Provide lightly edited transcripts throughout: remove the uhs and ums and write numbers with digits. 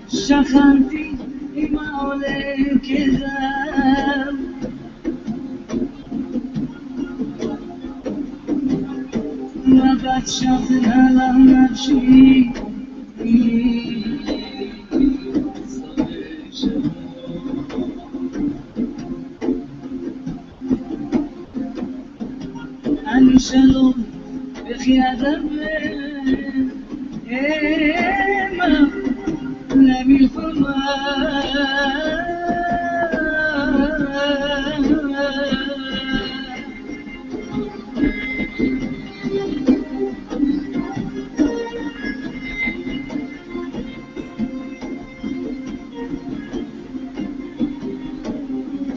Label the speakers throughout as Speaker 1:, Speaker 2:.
Speaker 1: שכנתי עם העולה כזב מבט שכן על נפשי אני שלום בחייאת הבן המה למלחמה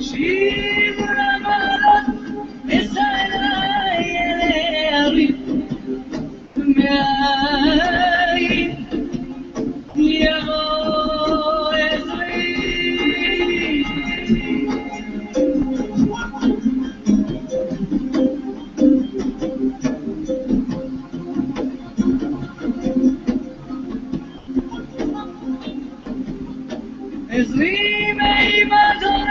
Speaker 1: שיר רמאללה מסיילה ילרי מאין יבוא עזרי עזרי מעמדוני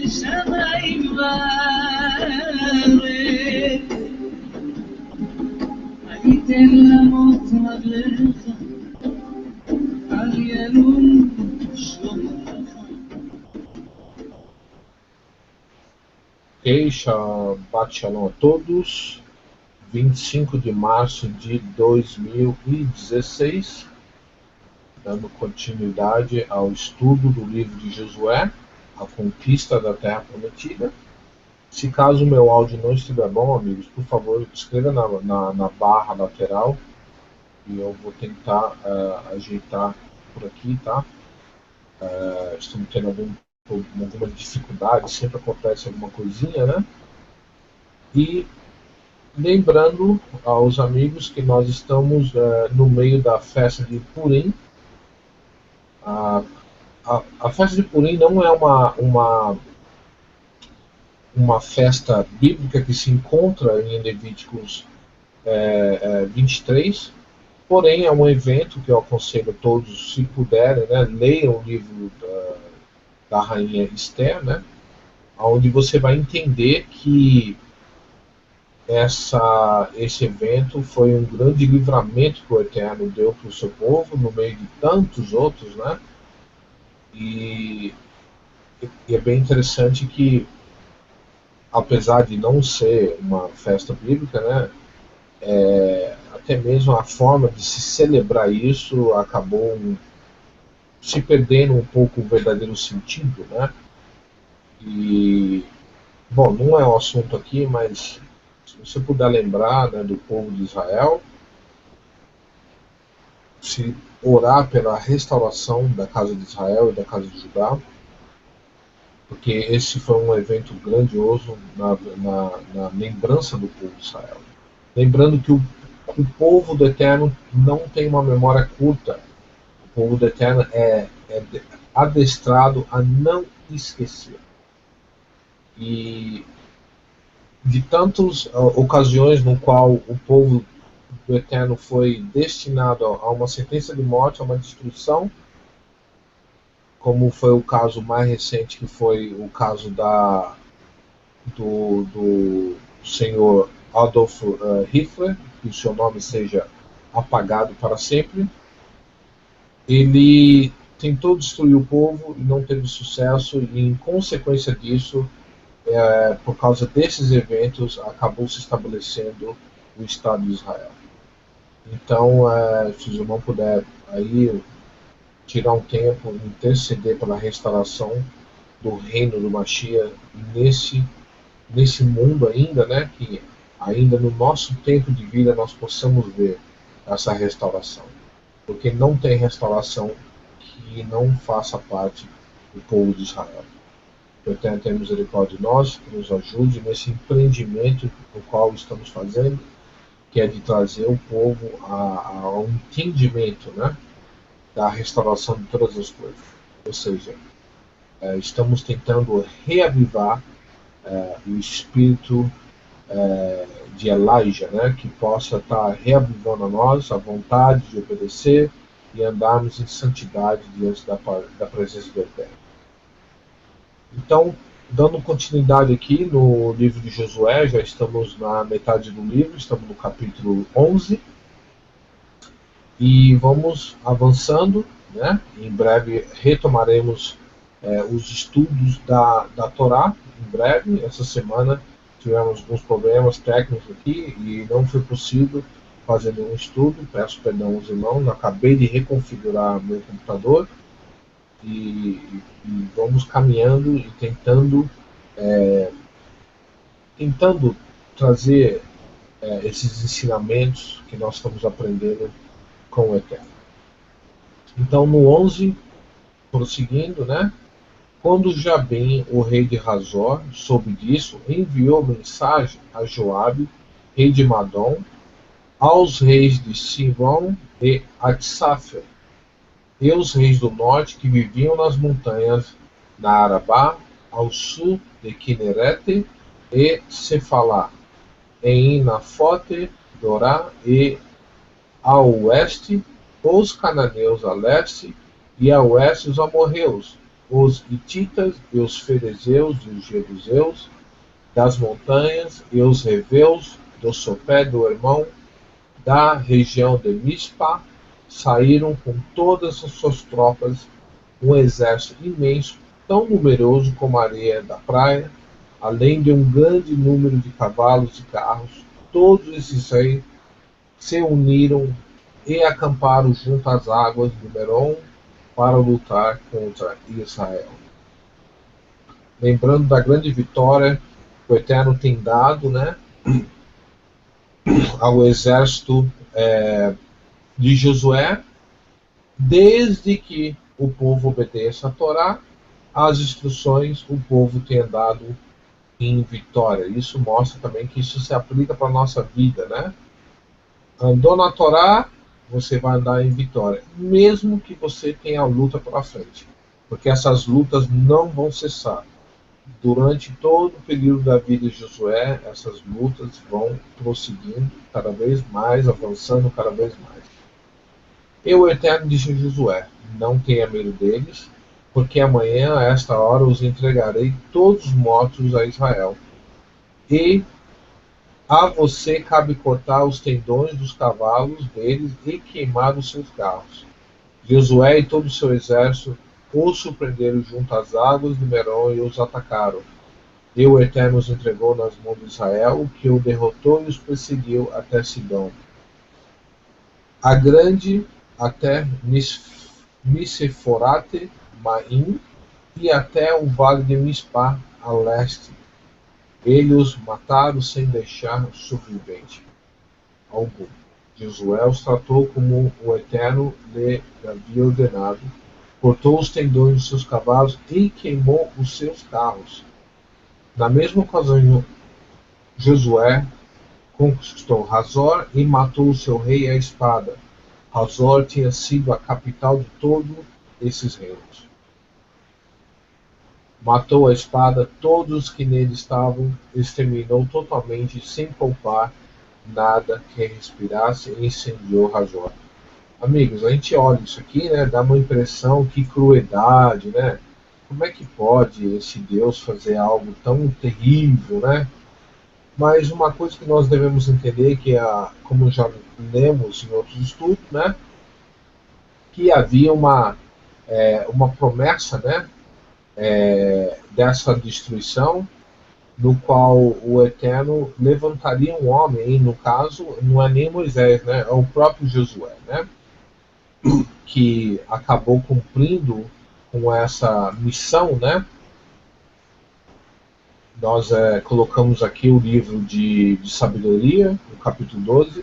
Speaker 1: שמיים וארץ אני אתן למות רגליך על ינום שומרך.
Speaker 2: Shabbat Shalom a todos. 25 de março de 2016, dando continuidade ao estudo do livro de Josué, a conquista da Terra Prometida. Se caso o meu áudio não estiver bom, amigos, por favor, escreva na barra lateral e eu vou tentar ajeitar por aqui, tá? Estamos tendo alguma dificuldade, sempre acontece alguma coisinha, né? E lembrando aos amigos que nós estamos no meio da festa de Purim. A festa de Purim não é uma festa bíblica que se encontra em Levíticos 23, porém é um evento que eu aconselho a todos, se puderem, né, leiam o livro da Rainha Esther, né, onde você vai entender que esse evento foi um grande livramento que o Eterno deu para o seu povo, no meio de tantos outros, né? E é bem interessante que, apesar de não ser uma festa bíblica, né? Até mesmo a forma de se celebrar isso acabou se perdendo um pouco o verdadeiro sentido, né? E, bom, não é o assunto aqui, mas se você puder lembrar, né, do povo de Israel, se orar pela restauração da casa de Israel e da casa de Judá, porque esse foi um evento grandioso na lembrança do povo de Israel. Lembrando que o povo do Eterno não tem uma memória curta. O povo do Eterno é adestrado a não esquecer. E de tantas ocasiões no qual o povo do Eterno foi destinado a uma sentença de morte, a uma destruição, como foi o caso mais recente, que foi o caso do senhor Adolf Hitler, que o seu nome seja apagado para sempre. Ele tentou destruir o povo e não teve sucesso, e em consequência disso, por causa desses eventos, acabou se estabelecendo o Estado de Israel. Então, se o irmão puder aí tirar um tempo, interceder pela restauração do reino do Mashiach nesse mundo ainda, né, que ainda no nosso tempo de vida nós possamos ver essa restauração, porque não tem restauração que não faça parte do povo de Israel. Que o Eterno tenha misericórdia de nós, que nos ajude nesse empreendimento no qual estamos fazendo, que é de trazer o povo ao entendimento, né, da restauração de todas as coisas. Ou seja, estamos tentando reavivar o espírito de Elijah, né, que possa estar reavivando a nós a vontade de obedecer e andarmos em santidade diante da presença do Eterno. Então, dando continuidade aqui no livro de Josué, já estamos na metade do livro, estamos no capítulo 11, e vamos avançando, né? Em breve retomaremos os estudos da Torá, em breve. Essa semana tivemos alguns problemas técnicos aqui e não foi possível fazer nenhum estudo, peço perdão aos irmãos, acabei de reconfigurar meu computador e vamos caminhando e tentando trazer esses ensinamentos que nós estamos aprendendo com o Eterno. Então, no 11, prosseguindo, né? Quando Jabim, o rei de Hazor, soube disso, enviou mensagem a Joabe, rei de Madom, aos reis de Sivon e Atsafel, e os reis do norte que viviam nas montanhas na Arabá, ao sul de Kinerete e Cefalá, em Nafote, Dorá e ao oeste, os cananeus a leste, e a oeste os amorreus, os hititas e os ferezeus e os jebuseus das montanhas, e os reveus do sopé do Hermão, da região de Mispa, saíram com todas as suas tropas, um exército imenso, tão numeroso como a areia da praia, além de um grande número de cavalos e carros. Todos esses reis se uniram e acamparam junto às águas do Merom para lutar contra Israel. Lembrando da grande vitória que o Eterno tem dado, né, ao exército de Josué, desde que o povo obedeça a Torá, as instruções o povo tem andado em vitória. Isso mostra também que isso se aplica para a nossa vida, né? Andou na Torá, você vai andar em vitória, mesmo que você tenha a luta pela frente, porque essas lutas não vão cessar. Durante todo o período da vida de Josué, essas lutas vão prosseguindo cada vez mais, avançando cada vez mais. E o Eterno disse a Josué: não tenha medo deles, porque amanhã, a esta hora, os entregarei todos mortos a Israel. E a você cabe cortar os tendões dos cavalos deles e queimar os seus carros. Josué e todo o seu exército os surpreenderam junto às águas de Merom e os atacaram. E o Eterno os entregou nas mãos de Israel, que o derrotou e os perseguiu até Sidom, a grande até Miseforate, Maim, e até o vale de Mispá, a leste. Eles os mataram sem deixar sobrevivente algum. Josué os tratou como o Eterno lhe havia ordenado, cortou os tendões dos seus cavalos e queimou os seus carros. Na mesma ocasião, Josué conquistou Hazor e matou o seu rei à espada. Hazor tinha sido a capital de todos esses reinos. Matou à espada todos os que nele estavam, exterminou totalmente, sem poupar nada que respirasse, e incendiou Hazor. Amigos, a gente olha isso aqui, né, dá uma impressão que crueldade, né? Como é que pode esse Deus fazer algo tão terrível, né? Mas uma coisa que nós devemos entender que, como já lemos em outros estudos, né, que havia uma promessa, né, dessa destruição, no qual o Eterno levantaria um homem, e no caso não é nem Moisés, né, é o próprio Josué, né, que acabou cumprindo com essa missão, né. Nós colocamos aqui o livro de sabedoria, no capítulo 12,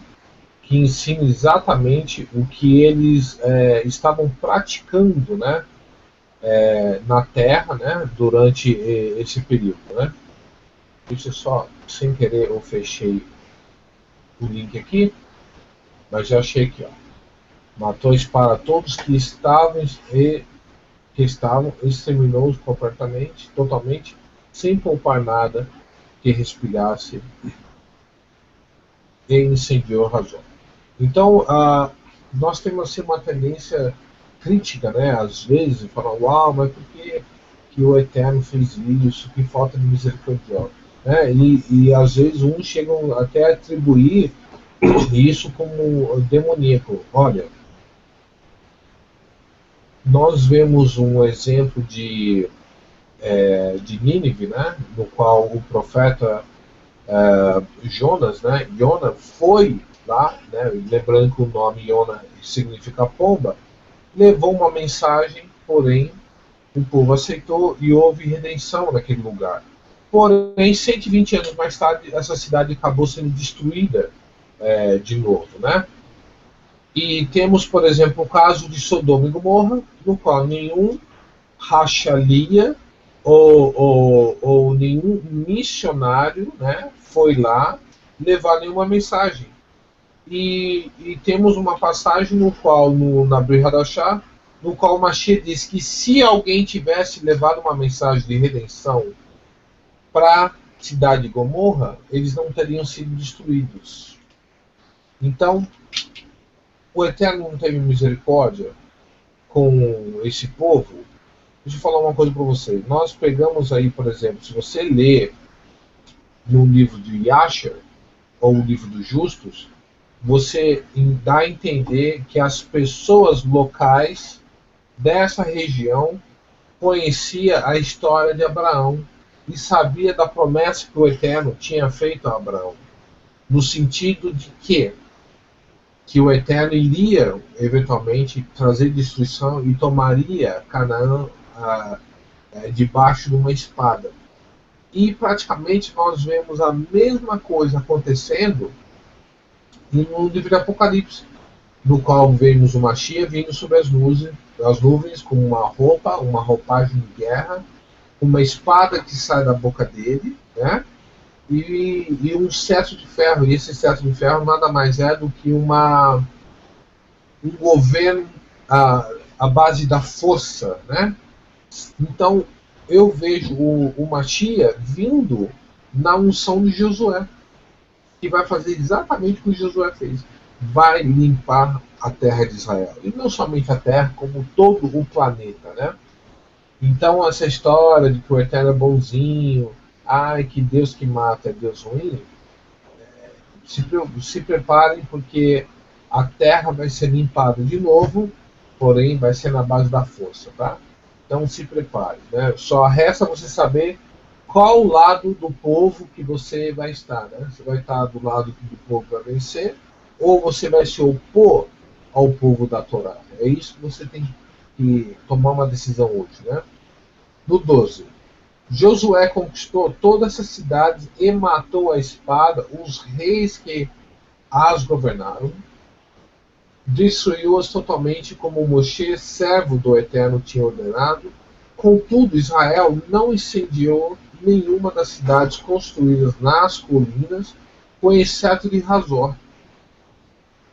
Speaker 2: que ensina exatamente o que eles estavam praticando, né, na Terra, né, durante esse período, né. Deixa eu só, sem querer, eu fechei o link aqui, mas já achei aqui, ó. Matou para todos que estavam, exterminou-os completamente, totalmente, sem poupar nada que respirasse, e incendiou Hazor. Então, nós temos assim, uma tendência crítica, né, às vezes, de falar, uau, mas por que o Eterno fez isso? Que falta de misericórdia. Né? E às vezes uns chegam até a atribuir isso como demoníaco. Olha, nós vemos um exemplo de Nínive, né, no qual o profeta Jonas, né, Jona foi lá, né, lembrando que o nome Jona significa pomba, levou uma mensagem, porém o povo aceitou e houve redenção naquele lugar. Porém, 120 anos mais tarde, essa cidade acabou sendo destruída de novo, né? E temos, por exemplo, o caso de Sodoma e Gomorra, no qual nenhum rachalia ou nenhum missionário, né, foi lá levar nenhuma mensagem. E temos uma passagem no qual, na Brit Hadashah, no qual Mashiach diz que se alguém tivesse levado uma mensagem de redenção para a cidade de Gomorra, eles não teriam sido destruídos. Então, o Eterno não teve misericórdia com esse povo. Deixa eu falar uma coisa para você. Nós pegamos aí, por exemplo, se você ler no livro de Yasher, ou o livro dos Justos, você dá a entender que as pessoas locais dessa região conhecia a história de Abraão e sabia da promessa que o Eterno tinha feito a Abraão, no sentido de que o Eterno iria eventualmente trazer destruição e tomaria Canaã debaixo de uma espada. E praticamente nós vemos a mesma coisa acontecendo no livro de Apocalipse, no qual vemos o Mashiach vindo sobre as nuvens com uma roupagem de guerra, uma espada que sai da boca dele, né? E um cetro de ferro. E esse cetro de ferro nada mais é do que um governo à base da força, né? Então eu vejo o Mashiach vindo na unção de Josué, que vai fazer exatamente o que Josué fez. Vai limpar a terra de Israel. E não somente a terra, como todo o planeta, né? Então essa história de que o Eterno é bonzinho, que Deus que mata é Deus ruim, se preparem, porque a terra vai ser limpada de novo, porém vai ser na base da força, tá? Então se prepare, né? Só resta você saber qual lado do povo que você vai estar, né? Você vai estar do lado do povo para vencer, ou você vai se opor ao povo da Torá. É isso que você tem que tomar uma decisão hoje, né? No 12. Josué conquistou todas essas cidades e matou à espada os reis que as governaram. Destruiu-as totalmente como Moshe, servo do Eterno, tinha ordenado. Contudo, Israel não incendiou nenhuma das cidades construídas nas colinas, com exceto de Hazor,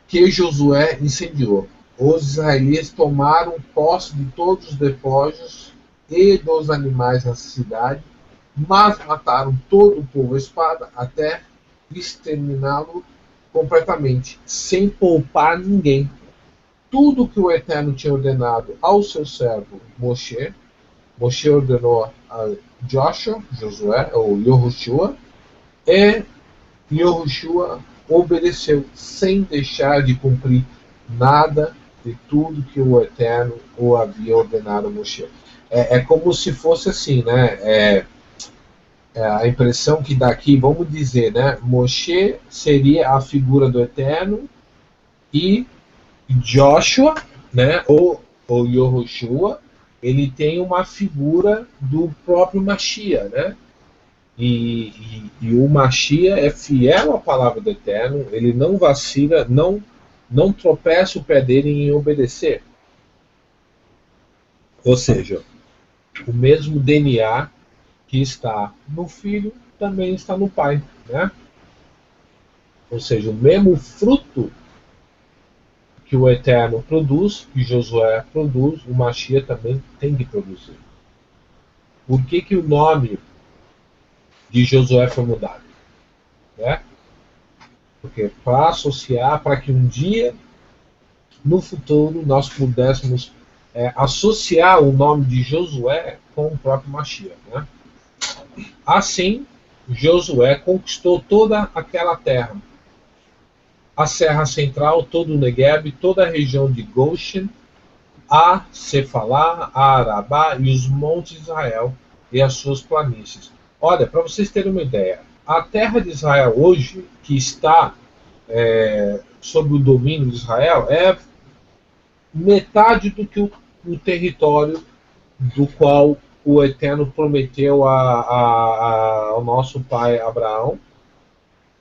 Speaker 2: que Josué incendiou. Os israelitas tomaram posse de todos os depósitos e dos animais na cidade, mas mataram todo o povo à espada até exterminá-lo completamente, sem poupar ninguém. Tudo que o Eterno tinha ordenado ao seu servo Moshe ordenou a Josué, ou Yehoshua, e Yehoshua obedeceu, sem deixar de cumprir nada de tudo que o Eterno o havia ordenado a Moshe. É como se fosse assim, né? A impressão que dá aqui, vamos dizer, né? Moshe seria a figura do Eterno e Joshua, né? Ou Yehoshua, ele tem uma figura do próprio Mashiach, né? E o Mashiach é fiel à palavra do Eterno, ele não vacila, não tropeça o pé dele em obedecer. Ou seja, o mesmo DNA que está no Filho também está no Pai, né? Ou seja, o mesmo fruto que o Eterno produz, que Josué produz, o Mashiach também tem que produzir. Por que o nome de Josué foi mudado? Né? Porque para associar, para que um dia, no futuro, nós pudéssemos associar o nome de Josué com o próprio Mashiach. Né? Assim, Josué conquistou toda aquela terra. A Serra Central, todo o Negueb, toda a região de Goshen, a Cefalá, a Arabá e os montes de Israel e as suas planícies. Olha, para vocês terem uma ideia, a terra de Israel hoje, que está sob o domínio de Israel, é metade do que o território do qual o Eterno prometeu ao nosso pai Abraão,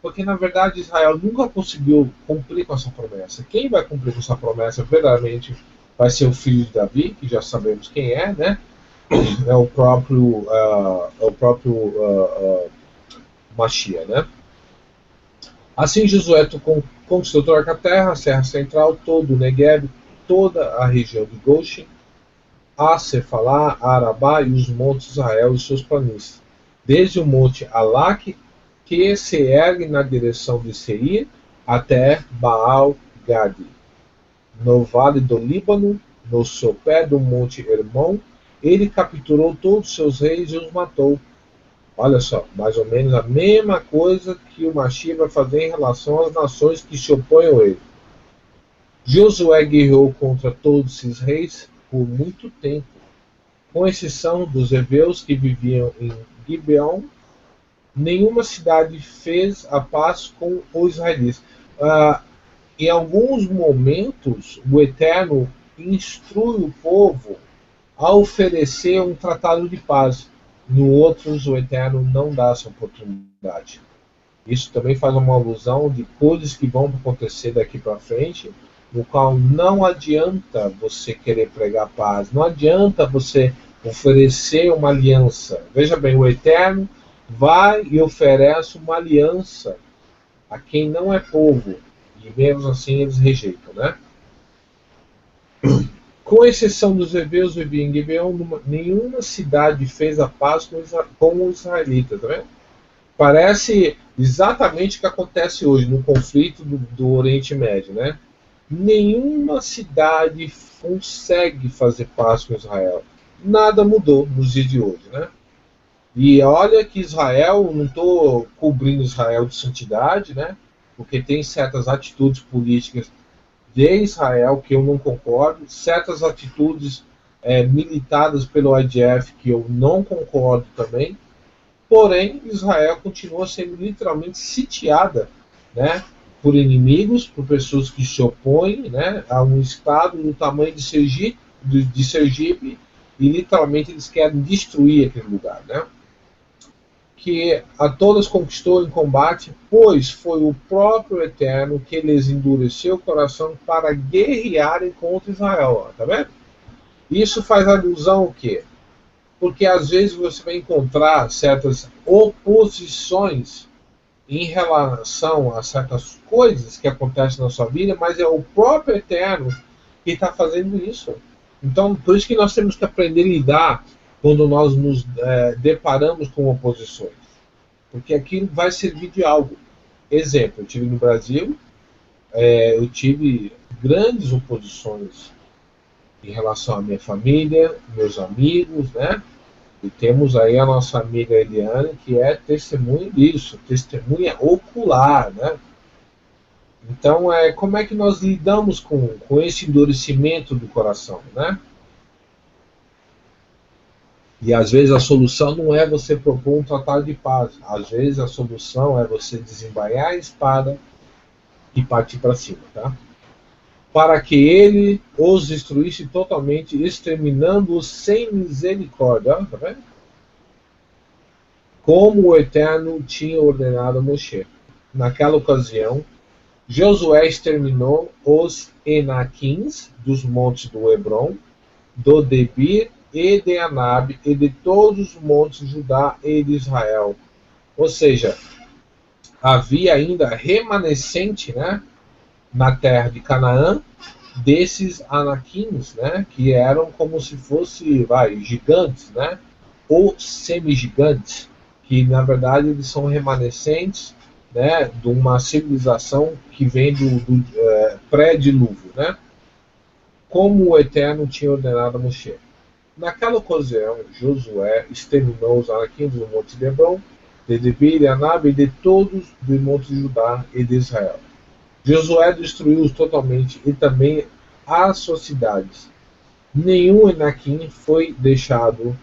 Speaker 2: porque na verdade Israel nunca conseguiu cumprir com essa promessa. Quem vai cumprir com essa promessa verdadeiramente vai ser o filho de Davi, que já sabemos quem é, né? É o próprio Mashiach, né? Assim Josué conquistou toda a terra, a Serra Central, todo o Negueb, toda a região de Goshen, a Cefalá, a Arabá e os montes de Israel e seus planícies, desde o monte Alaque, que se ergue na direção de Seir, até Baal-Gadi. No vale do Líbano, no sopé do monte Hermon, ele capturou todos os seus reis e os matou. Olha só, mais ou menos a mesma coisa que o Mashiach vai fazer em relação às nações que se opõem a ele. Josué guerreou contra todos esses reis por muito tempo, com exceção dos heveus que viviam em Gibeon. Nenhuma cidade fez a paz com os israelitas. Em alguns momentos, o Eterno instrui o povo a oferecer um tratado de paz. Em outros, o Eterno não dá essa oportunidade. Isso também faz uma alusão de coisas que vão acontecer daqui para frente, no qual não adianta você querer pregar paz, não adianta você oferecer uma aliança. Veja bem, o Eterno vai e oferece uma aliança a quem não é povo, e mesmo assim eles rejeitam, né? Com exceção dos heveus que viviam em Gibeon, nenhuma cidade fez a paz com os israelitas, tá vendo? Parece exatamente o que acontece hoje no conflito do Oriente Médio, né? Nenhuma cidade consegue fazer paz com Israel. Nada mudou nos dias de hoje, né? E olha que Israel, não estou cobrindo Israel de santidade, né? Porque tem certas atitudes políticas de Israel que eu não concordo, certas atitudes militadas pelo IDF que eu não concordo também. Porém, Israel continua sendo literalmente sitiada, né, por inimigos, por pessoas que se opõem, né, a um Estado do tamanho de Sergipe, de Sergipe, e literalmente eles querem destruir aquele lugar, né? Que a todos conquistou em combate, pois foi o próprio Eterno que lhes endureceu o coração para guerrearem contra Israel. Ó, tá vendo? Isso faz alusão ao quê? Porque às vezes você vai encontrar certas oposições em relação a certas coisas que acontecem na sua vida, mas é o próprio Eterno que está fazendo isso. Então, por isso que nós temos que aprender a lidar quando nós nos deparamos com oposições. Porque aquilo vai servir de algo. Exemplo, eu tive no Brasil, eu tive grandes oposições em relação à minha família, meus amigos, né? E temos aí a nossa amiga Eliane, que é testemunha disso, testemunha ocular, né? Então, como é que nós lidamos com esse endurecimento do coração, né? E às vezes a solução não é você propor um tratado de paz. Às vezes a solução é você desembainhar a espada e partir para cima, tá? Para que ele os destruísse totalmente, exterminando-os sem misericórdia. Tá vendo? Como o Eterno tinha ordenado a Moshe. Naquela ocasião, Josué exterminou os Enaquins dos montes do Hebron, do Debir e de Anab e de todos os montes de Judá e de Israel. Ou seja, havia ainda remanescente, né, na terra de Canaã desses Anaquins, né, que eram como se fossem gigantes, né, ou semi-gigantes, que na verdade eles são remanescentes, né, de uma civilização que vem do pré-dilúvio, né, como o Eterno tinha ordenado a Moshe. Naquela ocasião, Josué exterminou os anaquins do monte de Hebron, de Debir e Anab e de todos do monte de Judá e de Israel. Josué destruiu-os totalmente e também as suas cidades. Nenhum Enaquim foi deixado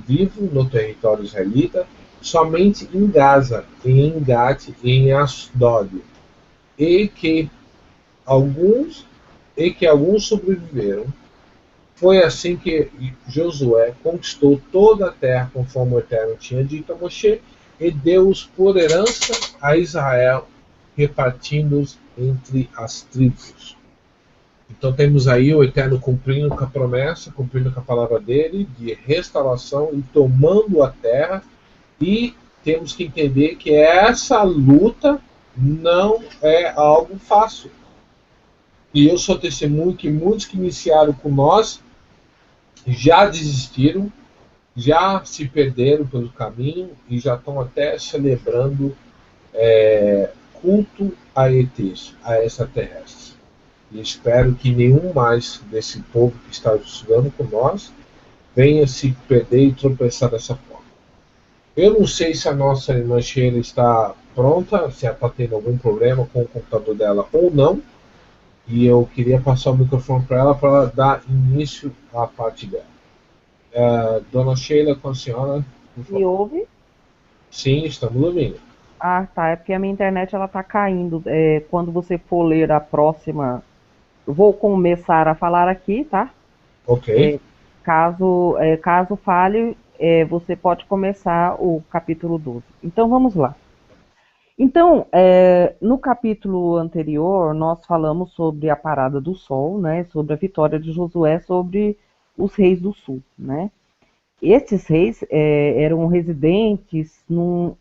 Speaker 2: vivo no território israelita, somente em Gaza, em Gat e em Asdod, e que alguns sobreviveram. Foi assim que Josué conquistou toda a terra, conforme o Eterno tinha dito a Moshe, e deu-os por herança a Israel, repartindo-os entre as tribos. Então temos aí o Eterno cumprindo com a promessa, cumprindo com a palavra dele, de restauração e tomando a terra, e temos que entender que essa luta não é algo fácil. E eu sou testemunho que muitos que iniciaram com nós já desistiram, já se perderam pelo caminho e já estão até celebrando culto a ETs, a extraterrestres. E espero que nenhum mais desse povo que está estudando com nós venha se perder e tropeçar dessa forma. Eu não sei se a nossa irmã Sheila está pronta, se ela está tendo algum problema com o computador dela ou não, e eu queria passar o microfone para ela dar início à parte dela. Dona Sheila, com a senhora, por favor.
Speaker 3: Me ouve?
Speaker 2: Sim, estamos ouvindo.
Speaker 3: Ah, tá. É porque a minha internet ela tá caindo. Quando você for ler a próxima, eu vou começar a falar aqui, tá?
Speaker 2: Ok.
Speaker 3: Caso falhe, você pode começar o capítulo 12. Então vamos lá. Então, no capítulo anterior, nós falamos sobre a parada do sol, né? Sobre a vitória de Josué sobre os reis do sul, né? Esses reis eram residentes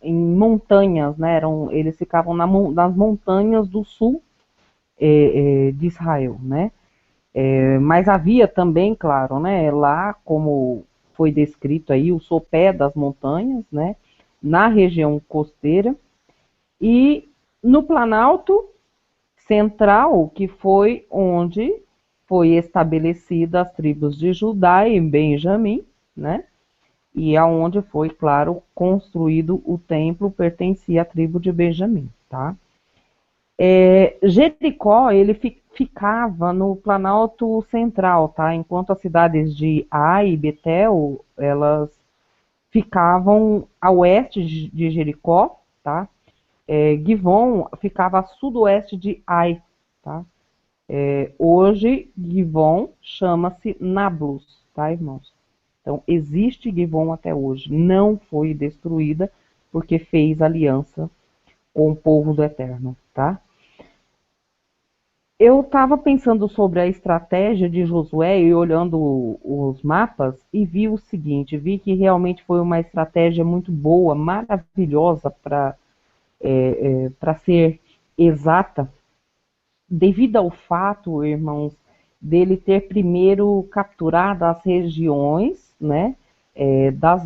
Speaker 3: em montanhas, né? Eles ficavam nas montanhas do sul de Israel, né? Mas havia também, claro, né? Lá, como foi descrito aí, o sopé das montanhas, né? Na região costeira e no Planalto Central, que foi onde foi estabelecida as tribos de Judá e Benjamim, né? E aonde foi, claro, construído o templo, pertencia à tribo de Benjamim, tá? Jericó, ele ficava no Planalto Central, tá? Enquanto as cidades de Ai e Betel, elas ficavam a oeste de Jericó, tá? Givon ficava a sudoeste de Ai, tá? Hoje, Givon chama-se Nablus, tá, irmãos? Então, existe Givon até hoje. Não foi destruída porque fez aliança com o povo do Eterno, tá? Eu estava pensando sobre a estratégia de Josué e olhando os mapas e vi o seguinte, vi que realmente foi uma estratégia muito boa, maravilhosa para ser exata, devido ao fato, irmãos, dele ter primeiro capturado as regiões, né, das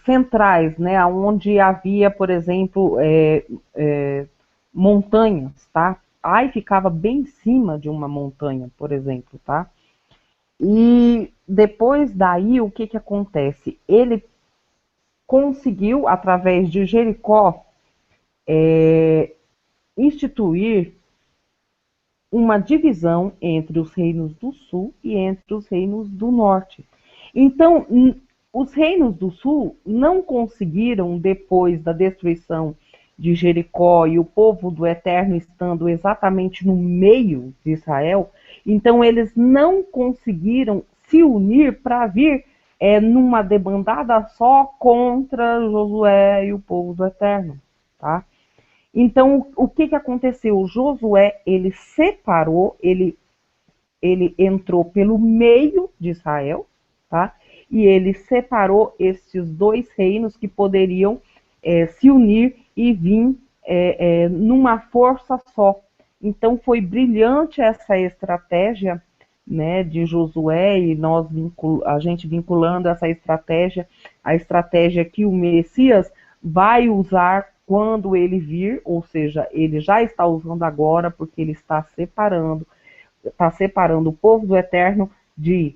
Speaker 3: centrais, né, onde havia, por exemplo, montanhas, tá? Ai ficava bem em cima de uma montanha, por exemplo, tá? E depois daí, o que que acontece? Ele conseguiu, através de Jericó, instituir uma divisão entre os reinos do sul e entre os reinos do norte. Então, os reinos do sul não conseguiram, depois da destruição de Jericó e o povo do Eterno estando exatamente no meio de Israel, então eles não conseguiram se unir para vir numa debandada só contra Josué e o povo do Eterno, tá? Então, o que que aconteceu? Josué, ele separou, ele entrou pelo meio de Israel, tá? E ele separou esses dois reinos que poderiam se unir e vir numa força só. Então, foi brilhante essa estratégia, né, de Josué, e a gente vinculando essa estratégia, a estratégia que o Messias vai usar quando ele vir, ou seja, ele já está usando agora, porque ele está separando o povo do Eterno de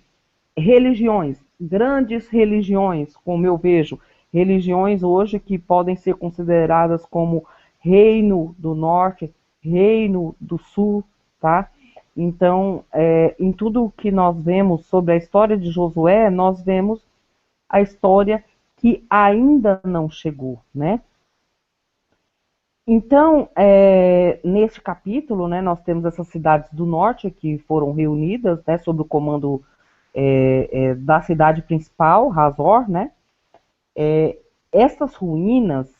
Speaker 3: religiões, grandes religiões, como eu vejo, religiões hoje que podem ser consideradas como reino do norte, reino do sul, tá? Então, em tudo que nós vemos sobre a história de Josué, nós vemos a história que ainda não chegou, né? Então, neste capítulo, né, nós temos essas cidades do norte que foram reunidas, né, sob o comando da cidade principal, Hazor, né? Essas ruínas,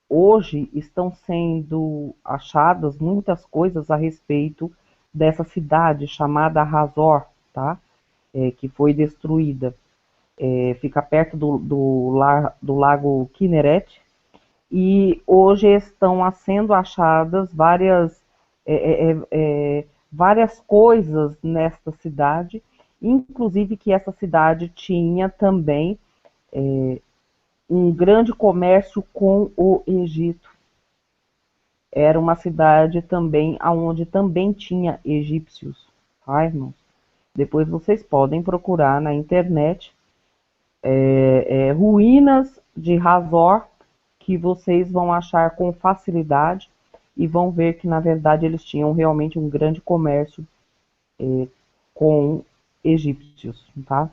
Speaker 3: hoje, estão sendo achadas muitas coisas a respeito dessa cidade chamada Hazor, tá? Que foi destruída. Fica perto do lago Kinneret, e hoje estão sendo achadas várias coisas nesta cidade, inclusive que essa cidade tinha também um grande comércio com o Egito. Era uma cidade também onde também tinha egípcios, tá, irmãos? Depois vocês podem procurar na internet ruínas de Hazor, que vocês vão achar com facilidade e vão ver que, na verdade, eles tinham realmente um grande comércio com egípcios, tá?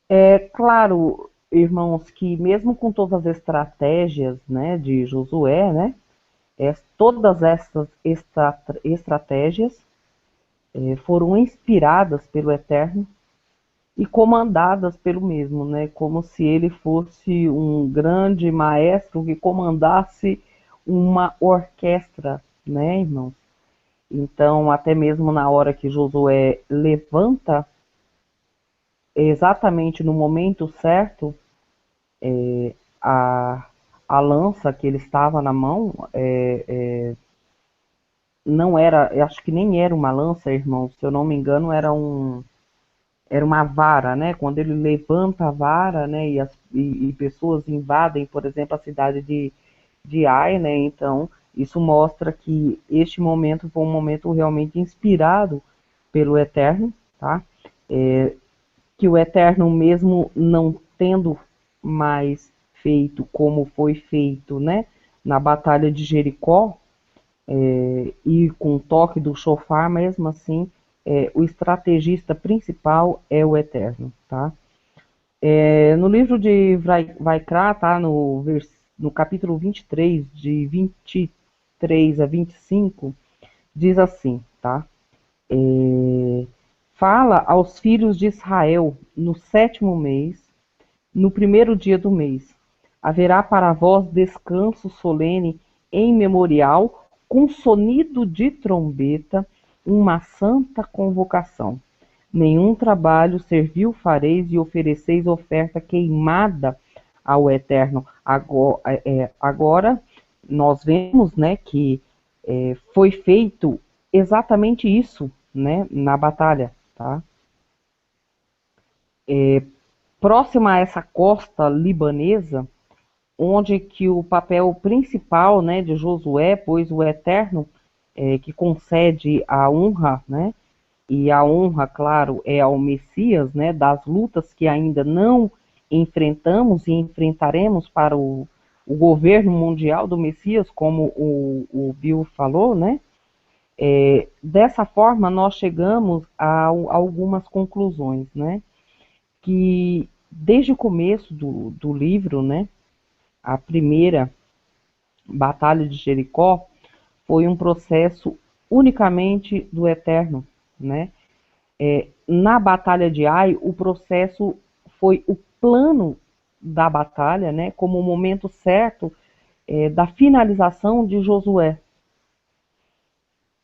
Speaker 3: É claro, irmãos, que mesmo com todas as estratégias, né, de Josué, né, todas essas estratégias foram inspiradas pelo Eterno e comandadas pelo mesmo, né? Como se ele fosse um grande maestro que comandasse uma orquestra, né, irmãos? Então, até mesmo na hora que Josué levanta, exatamente no momento certo, a, a lança que ele estava na mão não era, eu acho que nem era uma lança, irmãos, se eu não me engano, era uma vara, né? Quando ele levanta a vara, né? E pessoas invadem, por exemplo, a cidade de Ai, né? Então, isso mostra que este momento foi um momento realmente inspirado pelo Eterno, tá? Que o Eterno, mesmo não tendo mais feito como foi feito, né? Na Batalha de Jericó, e com o toque do shofar, mesmo assim, o estrategista principal é o Eterno, tá? No livro de Vaikra, tá? No capítulo 23, de 23 a 25, diz assim, tá? Fala aos filhos de Israel no 7º mês, no 1º dia do mês. Haverá para vós descanso solene em memorial, com sonido de trombeta, uma santa convocação. Nenhum trabalho servil fareis e ofereceis oferta queimada ao Eterno. Agora nós vemos, né, que foi feito exatamente isso, né, na batalha, tá? Próxima a essa costa libanesa, onde que o papel principal, né, de Josué, pois o Eterno que concede a honra, né, e a honra, claro, é ao Messias, né, das lutas que ainda não enfrentamos e enfrentaremos para o governo mundial do Messias, como o Bill falou, né? Dessa forma, nós chegamos a algumas conclusões, né? Que desde o começo do livro, né, a primeira batalha de Jericó foi um processo unicamente do Eterno, né? Na batalha de Ai, o processo foi o plano da batalha, né, como o momento certo da finalização de Josué.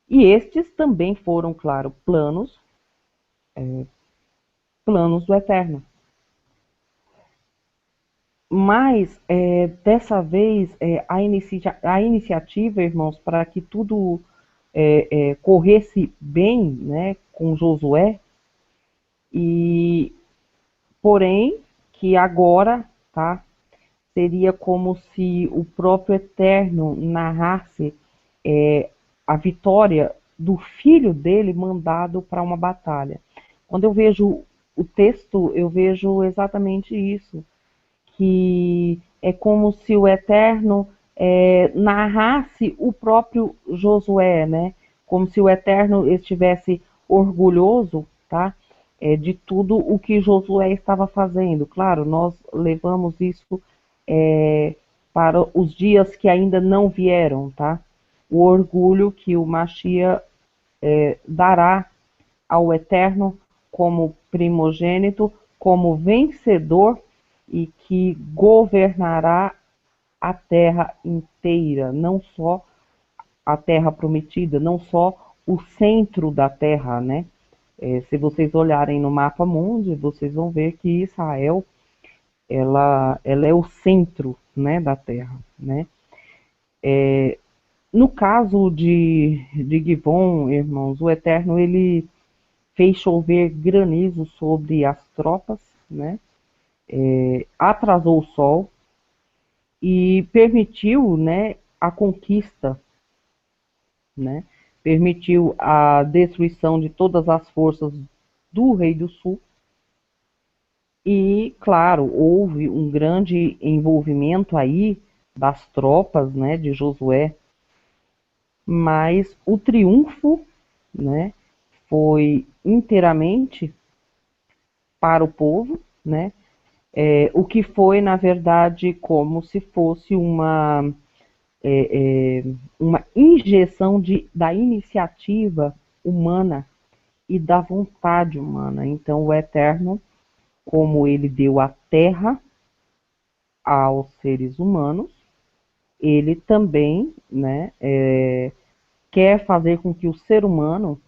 Speaker 3: E estes também foram, claro, planos do Eterno. Mas, dessa vez, a iniciativa, irmãos, para que tudo corresse bem, né, com Josué, e porém, que agora, tá, seria como se o próprio Eterno narrasse a vitória do filho dele mandado para uma batalha. Quando eu vejo o texto, eu vejo exatamente isso, que é como se o Eterno narrasse o próprio Josué, né? Como se o Eterno estivesse orgulhoso, tá? De tudo o que Josué estava fazendo. Claro, nós levamos isso para os dias que ainda não vieram, tá? O orgulho que o Mashiach dará ao Eterno como primogênito, como vencedor e que governará a terra inteira, não só a terra prometida, não só o centro da terra, né? Se vocês olharem no mapa mundi, vocês vão ver que Israel ela é o centro, né, da terra, né? No caso de Givon, irmãos, o Eterno ele fez chover granizo sobre as tropas, né? Atrasou o sol e permitiu, né, a conquista, né? Permitiu a destruição de todas as forças do Rei do Sul. E, claro, houve um grande envolvimento aí das tropas, né, de Josué, mas o triunfo, né, foi inteiramente para o povo, né, o que foi, na verdade, como se fosse uma injeção da iniciativa humana e da vontade humana. Então, o Eterno, como ele deu a terra aos seres humanos, ele também, né, quer fazer com que o ser humano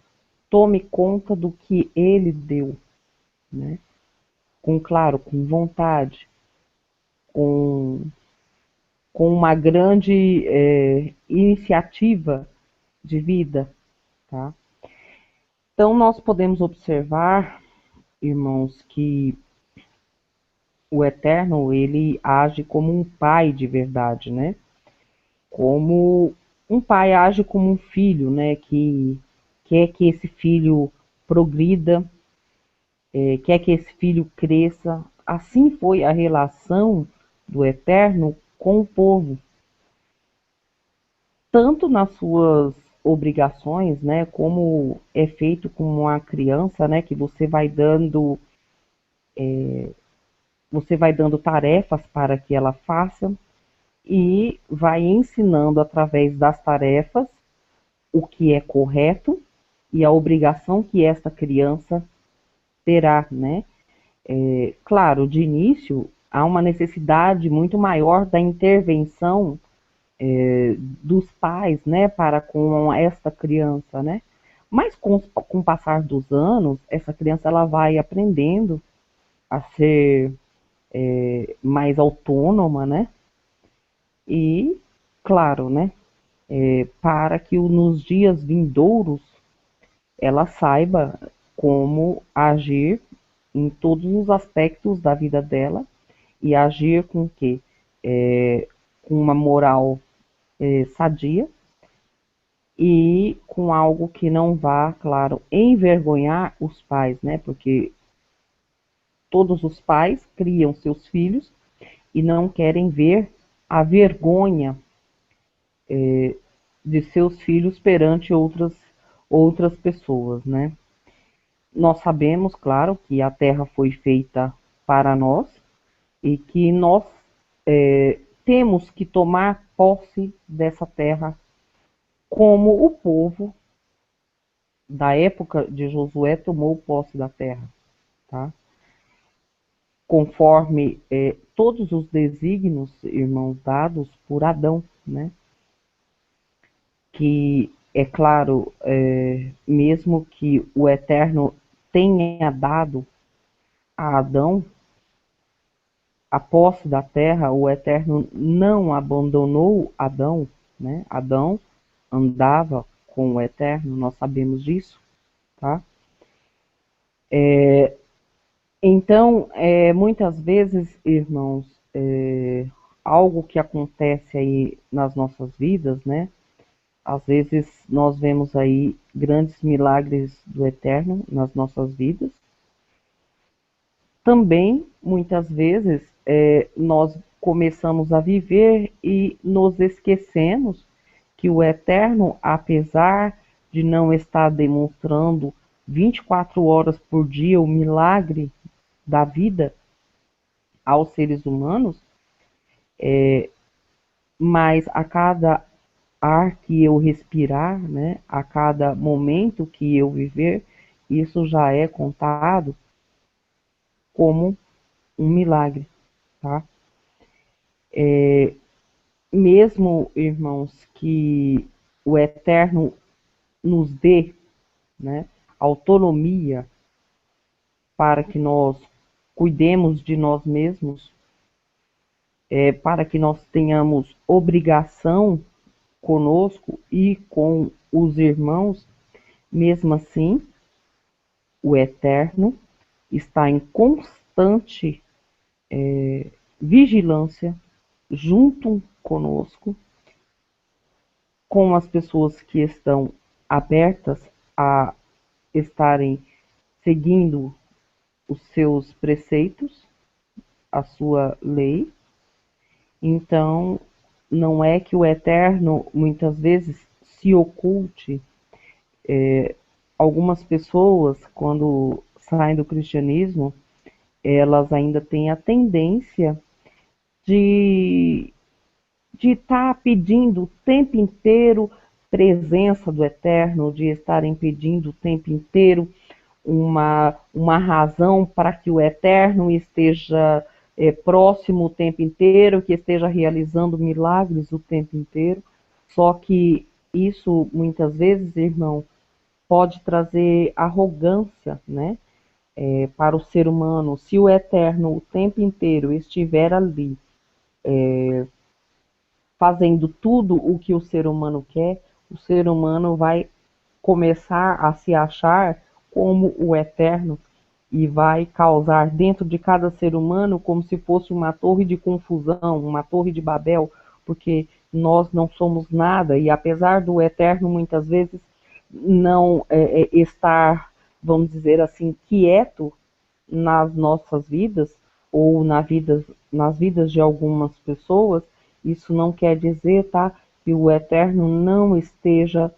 Speaker 3: tome conta do que ele deu, né? Claro, com vontade, com uma grande iniciativa de vida, tá? Então, nós podemos observar, irmãos, que o Eterno, ele age como um pai de verdade, né? Como um pai age como um filho, né? Que quer que esse filho progrida, quer que esse filho cresça. Assim foi a relação do Eterno com o povo, tanto nas suas obrigações, né, como é feito com uma criança, né, que você vai dando tarefas para que ela faça e vai ensinando através das tarefas o que é correto e a obrigação que esta criança terá, né? Claro, de início, há uma necessidade muito maior da intervenção dos pais, né, para com esta criança, né? Mas com o passar dos anos, essa criança ela vai aprendendo a ser mais autônoma, né? E, claro, né, para que nos dias vindouros ela saiba como agir em todos os aspectos da vida dela e agir com que com uma moral sadia e com algo que não vá, claro, envergonhar os pais, né? Porque todos os pais criam seus filhos e não querem ver a vergonha de seus filhos perante outras pessoas, né? Nós sabemos, claro, que a terra foi feita para nós e que nós temos que tomar posse dessa terra como o povo da época de Josué tomou posse da terra, tá? Conforme todos os desígnios, irmãos, dados por Adão, né? Que, é claro, mesmo que o Eterno tenha dado a Adão a posse da terra, o Eterno não abandonou Adão, né? Adão andava com o Eterno, nós sabemos disso, tá? Então, muitas vezes, irmãos, algo que acontece aí nas nossas vidas, né? Às vezes nós vemos aí grandes milagres do Eterno nas nossas vidas. Também, muitas vezes, nós começamos a viver e nos esquecemos que o Eterno, apesar de não estar demonstrando 24 horas por dia o milagre da vida aos seres humanos, mas a cada ar que eu respirar, né, a cada momento que eu viver, isso já é contado como um milagre, tá? Mesmo, irmãos, que o Eterno nos dê, né, autonomia para que nós cuidemos de nós mesmos, para que nós tenhamos obrigação conosco e com os irmãos, mesmo assim, o Eterno está em constante vigilância junto conosco, com as pessoas que estão abertas a estarem seguindo os seus preceitos, a sua lei. Então, não é que o Eterno muitas vezes se oculte. Algumas pessoas, quando saem do cristianismo, elas ainda têm a tendência de estar pedindo o tempo inteiro presença do Eterno, de estarem pedindo o tempo inteiro uma razão para que o Eterno esteja próximo o tempo inteiro, que esteja realizando milagres o tempo inteiro. Só que isso, muitas vezes, irmão, pode trazer arrogância, né, para o ser humano. Se o Eterno o tempo inteiro estiver ali, fazendo tudo o que o ser humano quer, o ser humano vai começar a se achar como o Eterno e vai causar dentro de cada ser humano como se fosse uma torre de confusão, uma torre de Babel, porque nós não somos nada e apesar do Eterno muitas vezes não estar, vamos dizer assim, quieto nas nossas vidas ou nas vidas de algumas pessoas, isso não quer dizer, tá, que o Eterno não esteja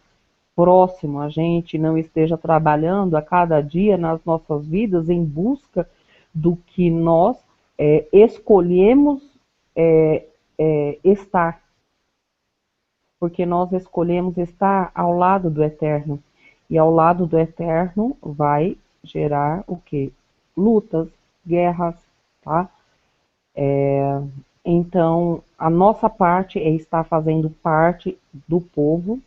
Speaker 3: próximo a gente, não esteja trabalhando a cada dia nas nossas vidas em busca do que nós escolhemos estar. porque nós escolhemos estar ao lado do Eterno. E ao lado do Eterno vai gerar o quê? Lutas, guerras, tá? Então, a nossa parte é estar fazendo parte do povo,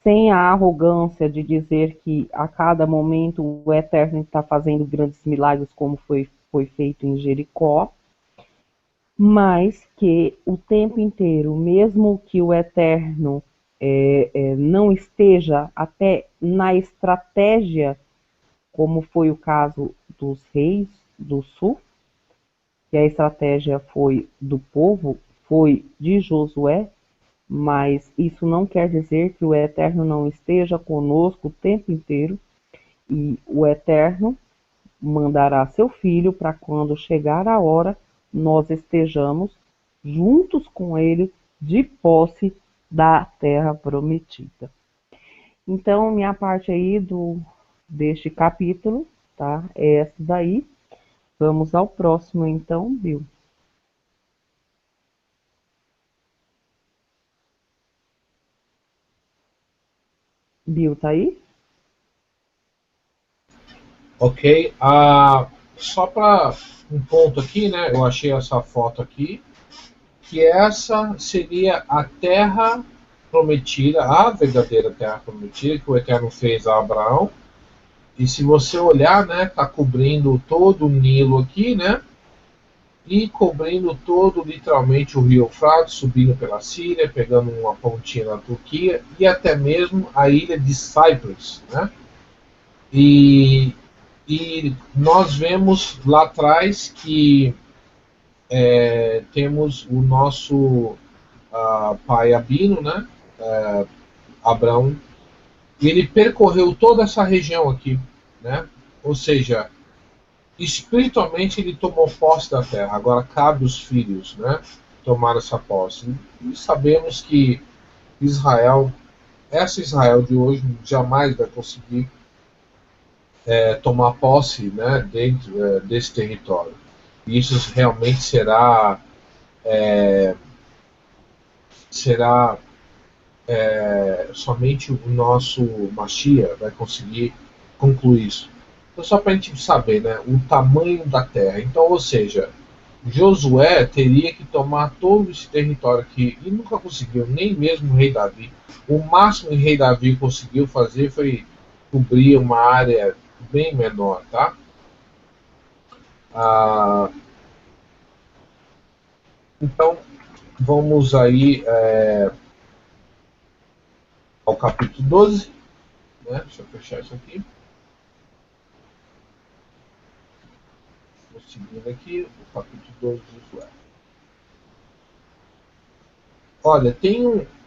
Speaker 3: sem a arrogância de dizer que a cada momento o Eterno está fazendo grandes milagres, como foi feito em Jericó, mas que o tempo inteiro, mesmo que o Eterno não esteja até na estratégia, como foi o caso dos reis do sul, que a estratégia foi do povo, foi de Josué, mas isso não quer dizer que o Eterno não esteja conosco o tempo inteiro, e o Eterno mandará seu filho para quando chegar a hora, nós estejamos juntos com ele de posse da terra prometida. Então, minha parte aí deste capítulo, tá? É essa daí. Vamos ao próximo, então, Bill. Bill, tá aí?
Speaker 2: Ok. Só para um ponto aqui, né? Eu achei essa foto aqui, que essa seria a terra prometida, a verdadeira terra prometida que o Eterno fez a Abraão. E se você olhar, né, tá cobrindo todo o Nilo aqui, né? E cobrindo todo, literalmente, o rio Eufrates, subindo pela Síria, pegando uma pontinha na Turquia e até mesmo a ilha de Cyprus, né? E, e nós vemos lá atrás que temos o nosso pai Abino, né? Abraão, e ele percorreu toda essa região aqui, né? Ou seja, espiritualmente ele tomou posse da terra. Agora cabe os filhos, né, tomar essa posse. E sabemos que Israel, essa Israel de hoje, jamais vai conseguir tomar posse, né, dentro desse território. E isso realmente será somente o nosso Mashiach vai conseguir concluir isso. Então, só para a gente saber, né, o tamanho da terra. Então, ou seja, Josué teria que tomar todo esse território aqui e nunca conseguiu, nem mesmo o rei Davi. O máximo que o rei Davi conseguiu fazer foi cobrir uma área bem menor, tá? Então, vamos aí ao capítulo 12, né? Deixa eu fechar isso aqui. Vou seguindo aqui, o capítulo 12 de Josué. Olha,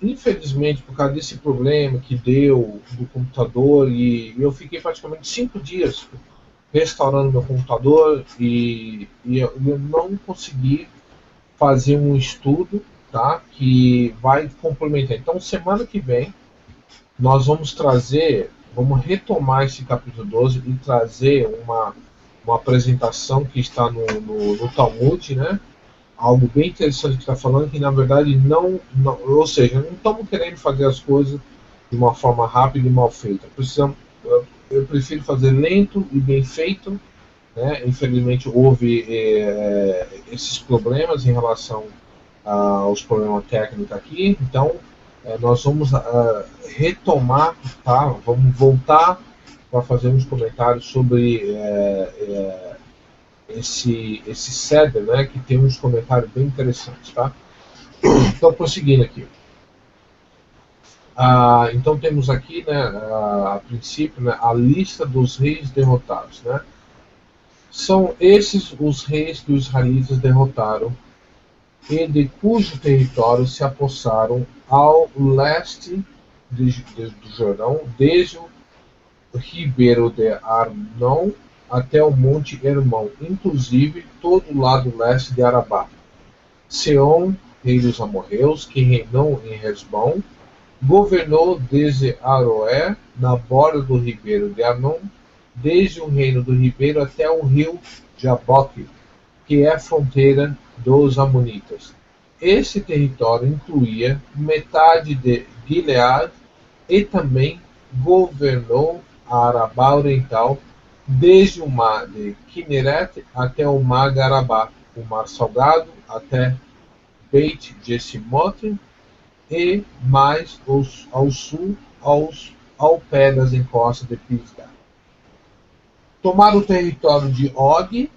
Speaker 2: infelizmente, por causa desse problema que deu do computador, e eu fiquei praticamente 5 dias restaurando meu computador e eu não consegui fazer um estudo, tá, que vai complementar. Então, semana que vem, nós vamos retomar esse capítulo 12 e trazer uma apresentação que está no Talmud, né? Algo bem interessante que está falando, que na verdade ou seja, não estamos querendo fazer as coisas de uma forma rápida e mal feita. Eu prefiro fazer lento e bem feito, né? Infelizmente houve esses problemas em relação aos problemas técnicos aqui, então nós vamos retomar, tá? Vamos voltar para fazer uns comentários sobre esse ceder, né, que tem uns comentários bem interessantes, tá? Então, prosseguindo aqui. Então temos aqui, né, a princípio, né, a lista dos reis derrotados, né? São esses os reis que os israelitas derrotaram e de cujo território se apossaram ao leste do Jordão, desde o ribeiro de Arnon até o Monte Hermon, inclusive todo o lado leste de Arabá. Seom, rei dos amorreus, que reinou em Hesbom, governou desde Aroé, na borda do ribeiro de Arnon, desde o reino do ribeiro até o rio Jaboque, que é a fronteira dos amonitas. esse território incluía metade de Gilead e também governou a Arabá Oriental, desde o mar de Kinneret até o mar de Arabá, o mar Salgado até Beit Jessimoth e mais ao sul, ao pé das encostas de Pisgah. Tomaram o território de Og,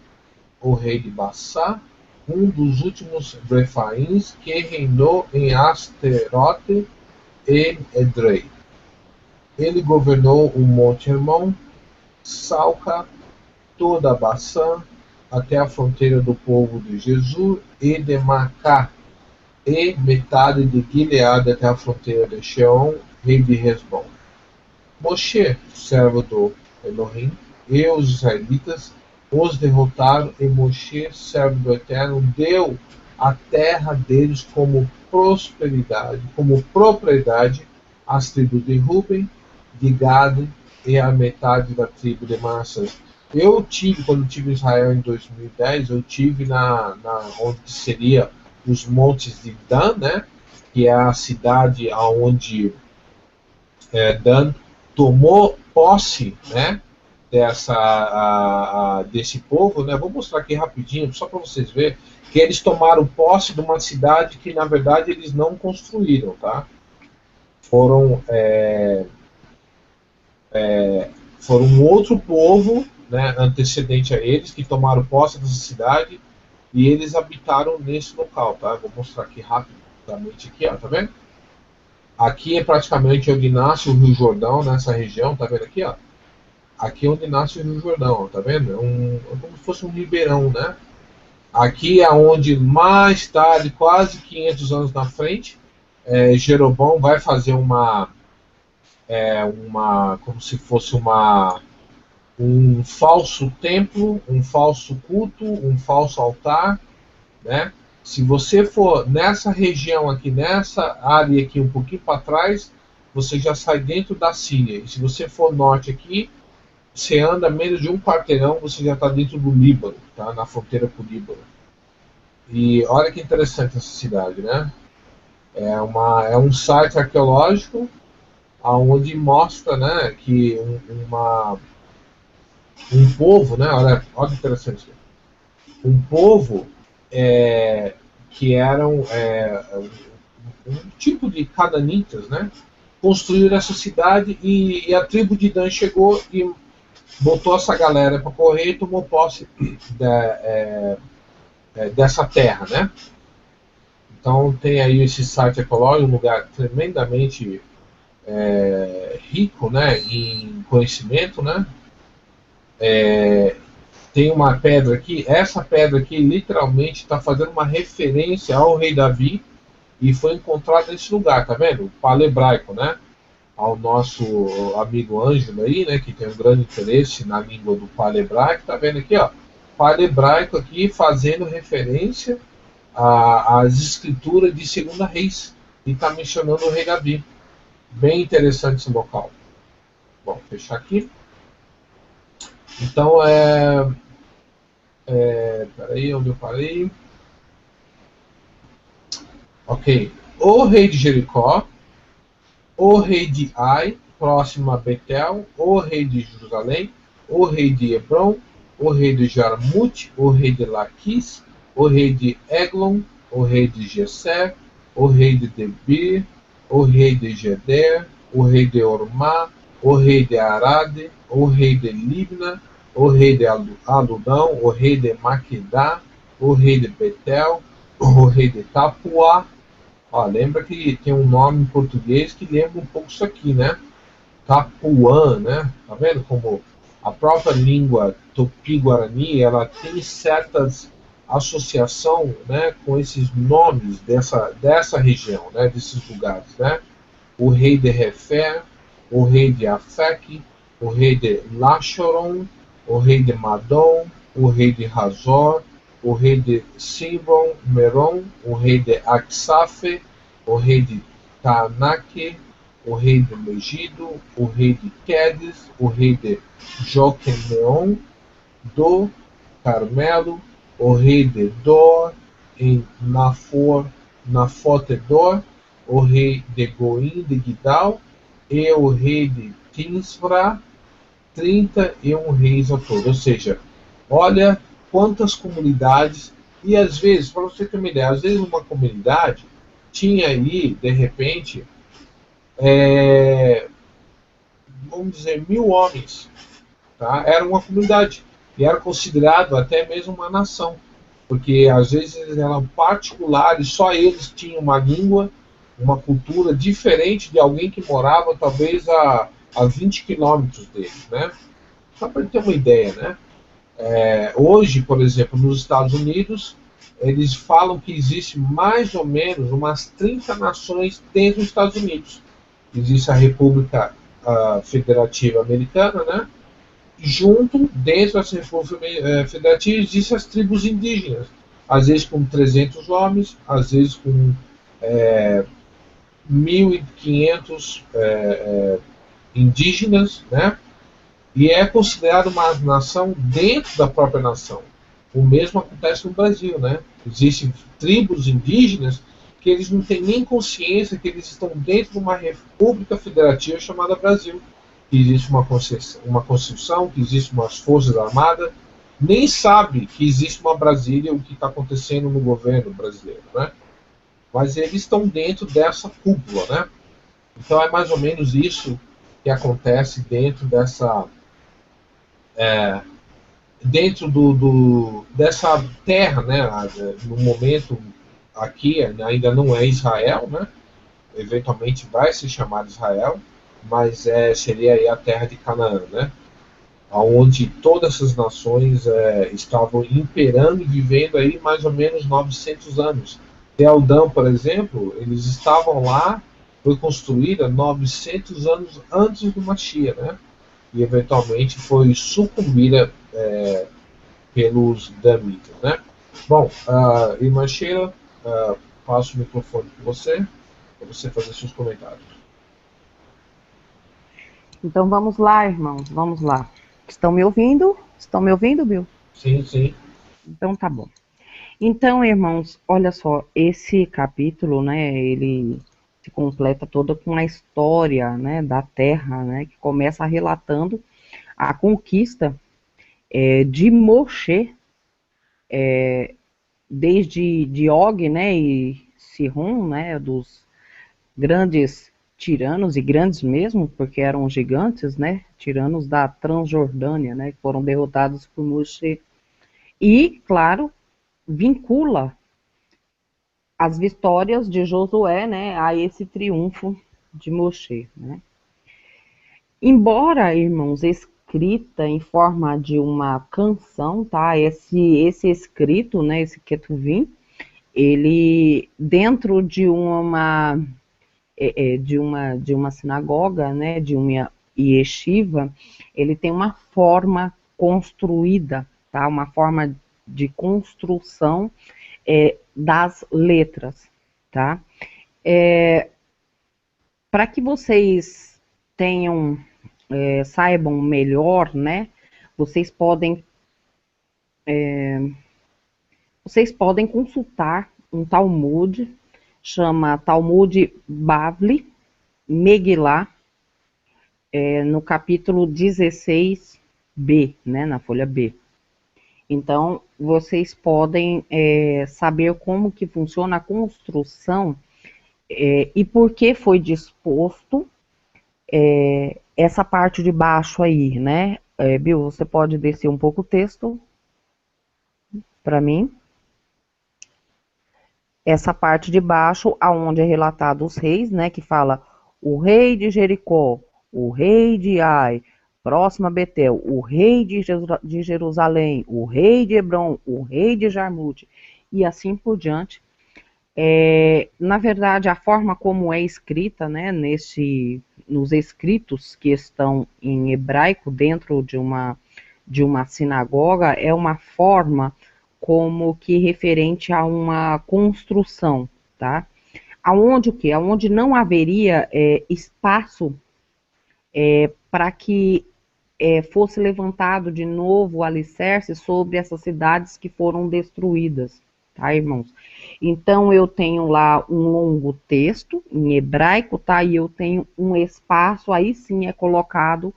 Speaker 2: o rei de Bassá, um dos últimos Refaíns que reinou em Asterote e Edrei. Ele governou o Monte Hermon, Salca, toda a Bassã, até a fronteira do povo de Jesus e de Macá, e metade de Gilead até a fronteira de Sheon, rei de Hesbon. Moshe, servo do Elohim, e os israelitas os derrotaram, e Moshe, servo do Eterno, deu a terra deles como prosperidade, como propriedade às tribos de Ruben, de Gad e a metade da tribo de Manassés. Quando tive em Israel em 2010, eu tive onde seria os montes de Dan, né, que é a cidade onde Dan tomou posse, né, desse povo, né? Vou mostrar aqui rapidinho, só para vocês verem que eles tomaram posse de uma cidade que, na verdade, eles não construíram, tá? Foram um outro povo, né, antecedente a eles, que tomaram posse dessa cidade e eles habitaram nesse local, tá? Vou mostrar aqui rapidamente aqui, ó, tá vendo? Aqui é praticamente onde nasce o Rio Jordão, nessa região, tá vendo aqui, ó? Aqui é onde nasce o Rio Jordão, tá vendo? É como se fosse um ribeirão, né? Aqui é onde mais tarde, quase 500 anos na frente, Jeroboão vai fazer como se fosse um falso templo, um falso culto, um falso altar, né? Se você for nessa região aqui, nessa área aqui, um pouquinho para trás, você já sai dentro da Síria. E se você for norte aqui, você anda menos de um quarteirão, você já está dentro do Líbano, tá? Na fronteira com o Líbano. E olha que interessante essa cidade, né? É um site arqueológico onde mostra, né, que um povo, né? Olha que interessante isso. Um povo que eram um tipo de cananitas, né? Construíram essa cidade e a tribo de Dan chegou e botou essa galera para correr e tomou posse dessa terra, né? Então tem aí esse site ecológico, um lugar tremendamente rico, né, em conhecimento, né? Tem uma pedra aqui, essa pedra aqui literalmente está fazendo uma referência ao rei Davi e foi encontrada nesse lugar, tá vendo? O palebraico, né? Ao nosso amigo Ângelo aí, né, que tem um grande interesse na língua do palebraico, tá vendo aqui, ó? Palebraico aqui fazendo referência às escrituras de Segunda Reis e está mencionando o rei Davi. Bem interessante esse local. Bom, fechar aqui. Então, peraí, onde eu parei? Ok. O rei de Jericó, o rei de Ai, próximo a Betel, o rei de Jerusalém, o rei de Hebron, o rei de Jarmut, o rei de Laquis, o rei de Eglon, o rei de Gesser, o rei de Debir, o rei de Geder, o rei de Ormá, o rei de Arade, o rei de Libna, o rei de Aludão, o rei de Maquedá, o rei de Betel, o rei de Tapuá. Ó, lembra que tem um nome em português que lembra um pouco isso aqui, né? Tapuã, né? Tá vendo como a própria língua tupi-guarani, ela tem certas associação, né, com esses nomes dessa região, né, desses lugares, né? O rei de Refer, o rei de Afek, o rei de Lachoron, o rei de Madon, o rei de Hazor, o rei de Simbron, Meron, o rei de Aksafe, o rei de Taanaque, o rei de Megido, o rei de Quedes, o rei de Joquemeon, do Carmelo, o rei de Dor, em Nafor, Nafotedor, o rei de Goim de Gidal e o rei de Tinsra, 31 reis ao todo. Ou seja, olha quantas comunidades, e às vezes, para você ter uma ideia, às vezes uma comunidade tinha aí, de repente, vamos dizer, 1.000 homens. Tá? Era uma comunidade e era considerado até mesmo uma nação, porque às vezes eles eram particulares, só eles tinham uma língua, uma cultura diferente de alguém que morava talvez a 20 quilômetros deles, né? Só para ter uma ideia, né? Hoje, por exemplo, nos Estados Unidos, eles falam que existe mais ou menos umas 30 nações dentro dos Estados Unidos. Existe a República Federativa Americana, né? Junto, dentro dessa República Federativa, existem as tribos indígenas, às vezes com 300 homens, às vezes com 1.500 indígenas, né? E é considerado uma nação dentro da própria nação. O mesmo acontece no Brasil, né? Existem tribos indígenas que eles não têm nem consciência que eles estão dentro de uma república federativa chamada Brasil. Que existe uma Constituição, que existe umas Forças Armadas, nem sabe que existe uma Brasília, o que está acontecendo no governo brasileiro, né? Mas eles estão dentro dessa cúpula, né? Então é mais ou menos isso que acontece dentro dessa dessa terra, né? No momento aqui ainda não é Israel, né? Eventualmente vai se chamar Israel, mas seria aí a terra de Canaã, né? Onde todas essas nações estavam imperando e vivendo aí mais ou menos 900 anos. Teldão, por exemplo, eles estavam lá, foi construída 900 anos antes do Mashiach, né? E eventualmente foi sucumbida pelos Damitas, né? Bom, irmã Sheila, passo o microfone para você fazer seus comentários.
Speaker 3: Então vamos lá, irmãos, vamos lá. Estão me ouvindo? Estão me ouvindo, Bill?
Speaker 2: Sim, sim.
Speaker 3: Então tá bom. Então, irmãos, olha só, esse capítulo, né, ele se completa todo com a história, né, da Terra, né, que começa relatando a conquista de Moshe, desde Og, né, e Sihon, né, dos grandes tiranos, e grandes mesmo, porque eram gigantes, né, tiranos da Transjordânia, né, que foram derrotados por Moshe. E, claro, vincula as vitórias de Josué, né, a esse triunfo de Moshe, né. Embora, irmãos, escrita em forma de uma canção, tá, esse escrito, né, esse Ketuvim, ele, dentro de uma sinagoga, né, de uma yeshiva, ele tem uma forma construída, tá, uma forma de construção das letras, tá? Para que vocês saibam melhor, né? Vocês podem consultar um Talmud, chama Talmud Bavli, Megillah, no capítulo 16b, né, na folha B. Então, vocês podem saber como que funciona a construção e por que foi disposto essa parte de baixo aí, né? Bill, você pode descer um pouco o texto para mim? Essa parte de baixo, aonde é relatado os reis, né? Que fala o rei de Jericó, o rei de Ai, próximo a Betel, o rei de Jerusalém, o rei de Hebron, o rei de Jarmute, e assim por diante. Na verdade, a forma como é escrita, né, nos escritos que estão em hebraico dentro de uma sinagoga, é uma forma como que referente a uma construção, tá? Aonde o quê? Aonde não haveria espaço para que fosse levantado de novo o alicerce sobre essas cidades que foram destruídas, tá, irmãos? Então, eu tenho lá um longo texto em hebraico, tá? E eu tenho um espaço, aí sim é colocado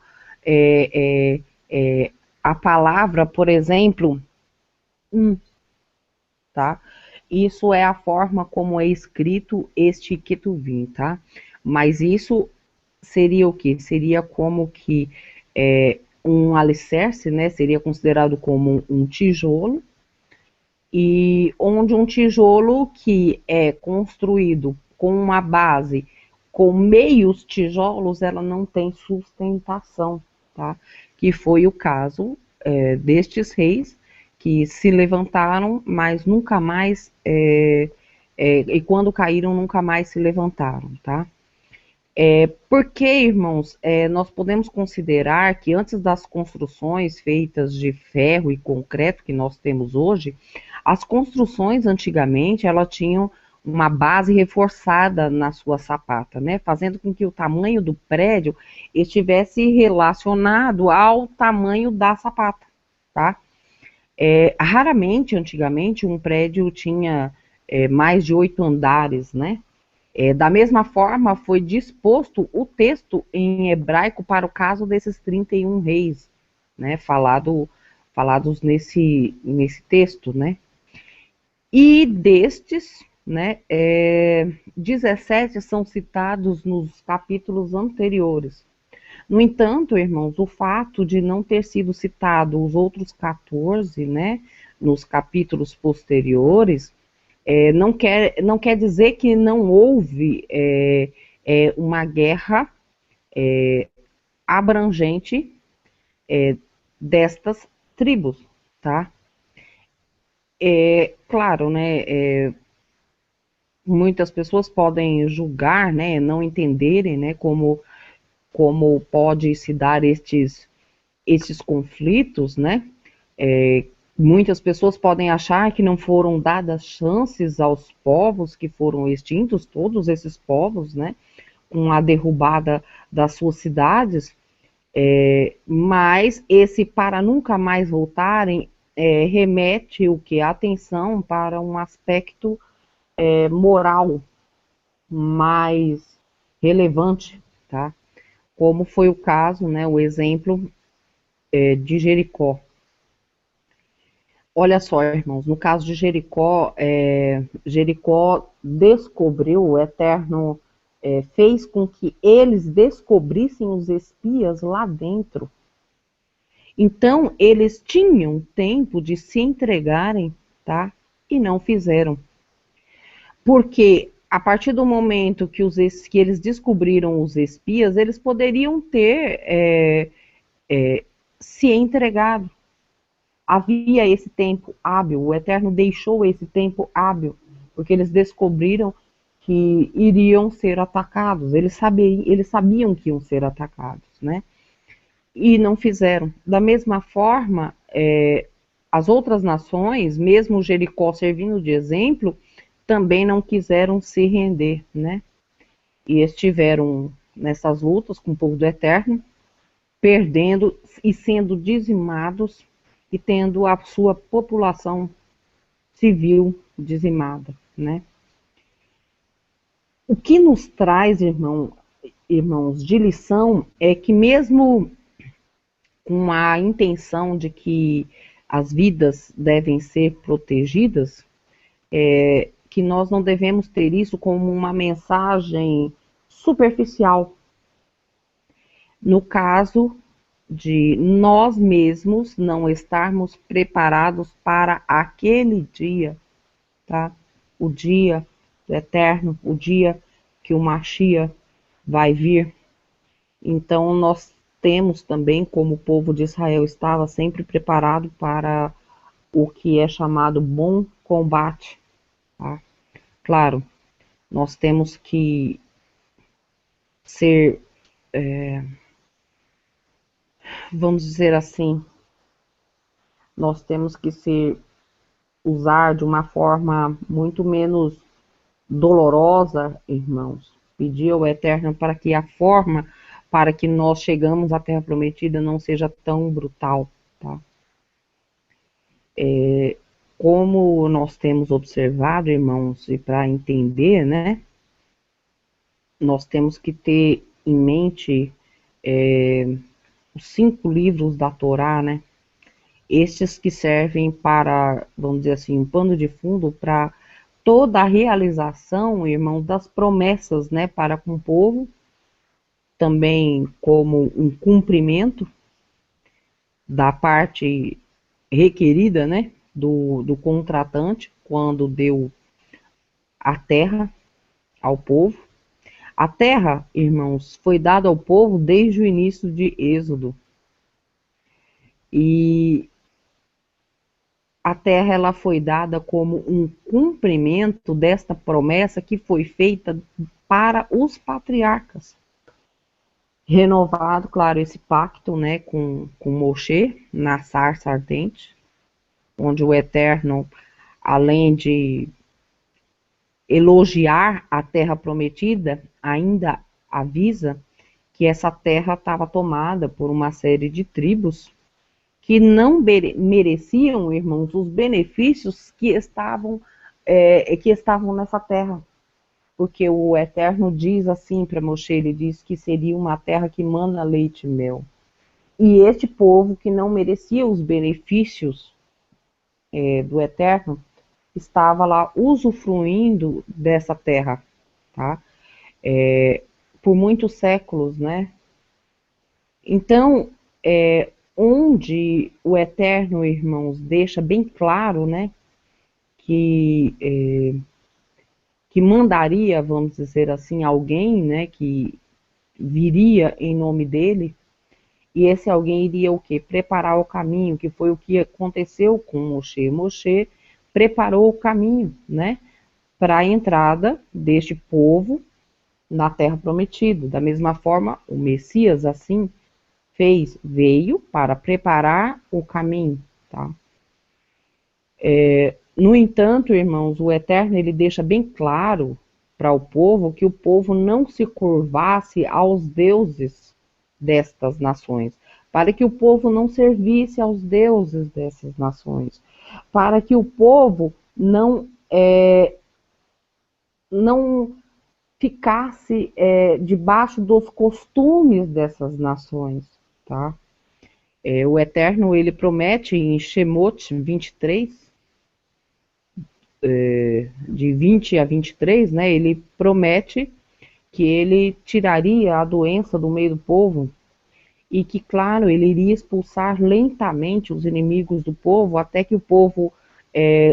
Speaker 3: a palavra, por exemplo, tá? Isso é a forma como é escrito este Ketuvim, tá? Mas isso seria o quê? Seria como que um alicerce, né? Seria considerado como um tijolo, e onde um tijolo que é construído com uma base com meios tijolos, ela não tem sustentação, tá? Que foi o caso destes reis que se levantaram, mas nunca mais, e quando caíram, nunca mais se levantaram, tá? Porque, irmãos, nós podemos considerar que antes das construções feitas de ferro e concreto que nós temos hoje, as construções antigamente, elas tinham uma base reforçada na sua sapata, né? Fazendo com que o tamanho do prédio estivesse relacionado ao tamanho da sapata, tá? Raramente, antigamente, um prédio tinha mais de 8 andares, né? Da mesma forma, foi disposto o texto em hebraico para o caso desses 31 reis, né, falados nesse texto, né? E destes, né, 17 são citados nos capítulos anteriores. No entanto, irmãos, o fato de não ter sido citado os outros 14, né, nos capítulos posteriores, não quer dizer que não houve uma guerra abrangente destas tribos, tá? Claro, né? Muitas pessoas podem julgar, né? Não entenderem, né? Como pode se dar estes conflitos, né? Muitas pessoas podem achar que não foram dadas chances aos povos que foram extintos, todos esses povos, né, com a derrubada das suas cidades, mas esse para nunca mais voltarem remete o que? A atenção para um aspecto moral mais relevante, tá? Como foi o caso, né, o exemplo de Jericó. Olha só, irmãos, no caso de Jericó, Jericó descobriu, o Eterno fez com que eles descobrissem os espias lá dentro. Então, eles tinham tempo de se entregarem, tá? E não fizeram. Porque a partir do momento que eles descobriram os espias, eles poderiam ter se entregado. Havia esse tempo hábil, o Eterno deixou esse tempo hábil, porque eles descobriram que iriam ser atacados, eles sabiam que iam ser atacados, né? E não fizeram. Da mesma forma, as outras nações, mesmo Jericó servindo de exemplo, também não quiseram se render, né? E estiveram nessas lutas com o povo do Eterno, perdendo e sendo dizimados e tendo a sua população civil dizimada, né? O que nos traz, irmãos, de lição é que mesmo com a intenção de que as vidas devem ser protegidas, que nós não devemos ter isso como uma mensagem superficial. No caso de nós mesmos não estarmos preparados para aquele dia, tá? O dia do Eterno, o dia que o Mashiach vai vir. Então, nós temos também, como o povo de Israel estava sempre preparado para o que é chamado bom combate, tá? Claro, nós temos que ser, vamos dizer assim, nós temos que usar de uma forma muito menos dolorosa, irmãos. Pedir ao Eterno para que a forma para que nós chegamos à Terra Prometida não seja tão brutal, tá? como nós temos observado, irmãos, e para entender, né, nós temos que ter em mente os 5 livros da Torá, né? Estes que servem para, vamos dizer assim, um pano de fundo para toda a realização, irmãos, das promessas, né, para com o povo, também como um cumprimento da parte requerida, né, do contratante, quando deu a terra ao povo. A terra, irmãos, foi dada ao povo desde o início de Êxodo. E a terra ela foi dada como um cumprimento desta promessa que foi feita para os patriarcas. Renovado, claro, esse pacto, né, com Moshe, na sarça ardente, onde o Eterno, além de elogiar a terra prometida, ainda avisa que essa terra estava tomada por uma série de tribos que não mereciam, irmãos, os benefícios que estavam nessa terra. Porque o Eterno diz assim para Moshe, ele diz que seria uma terra que mana leite e mel. E este povo que não merecia os benefícios do Eterno, estava lá usufruindo dessa terra, tá? Por muitos séculos, né? Então, onde o Eterno, irmãos, deixa bem claro, né, que mandaria, vamos dizer assim, alguém, né, que viria em nome dele, e esse alguém iria o quê? Preparar o caminho, que foi o que aconteceu com Moshe. Moshe preparou o caminho, né, para a entrada deste povo na terra prometida. Da mesma forma, o Messias, assim, veio para preparar o caminho, tá? No entanto, irmãos, o Eterno, ele deixa bem claro para o povo que o povo não se curvasse aos deuses destas nações, para que o povo não servisse aos deuses dessas nações, para que o povo não ficasse debaixo dos costumes dessas nações, tá? O Eterno, ele promete em Shemot 23, de 20 a 23, né, ele promete que ele tiraria a doença do meio do povo e que, claro, ele iria expulsar lentamente os inimigos do povo até que o povo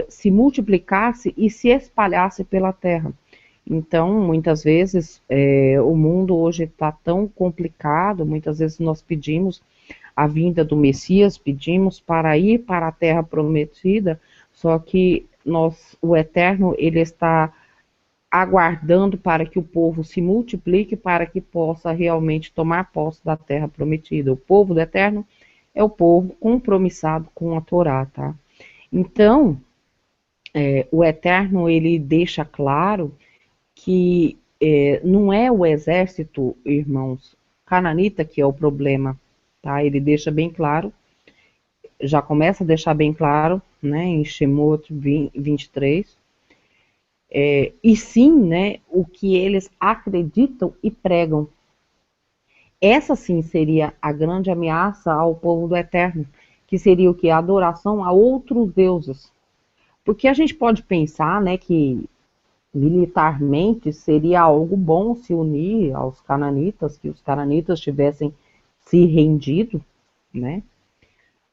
Speaker 3: se multiplicasse e se espalhasse pela terra. Então, muitas vezes, o mundo hoje está tão complicado, muitas vezes nós pedimos a vinda do Messias, pedimos para ir para a terra prometida, só que o Eterno, ele está aguardando para que o povo se multiplique, para que possa realmente tomar posse da terra prometida. O povo do Eterno é o povo compromissado com a Torá, tá? Então, o Eterno, ele deixa claro que não é o exército, irmãos, cananita que é o problema, tá? Ele deixa bem claro, já começa a deixar bem claro, né, em Shemot 23, e sim, né, o que eles acreditam e pregam. Essa sim seria a grande ameaça ao povo do Eterno, que seria o que? A adoração a outros deuses. Porque a gente pode pensar, né, que militarmente seria algo bom se unir aos cananitas, que os cananitas tivessem se rendido, né?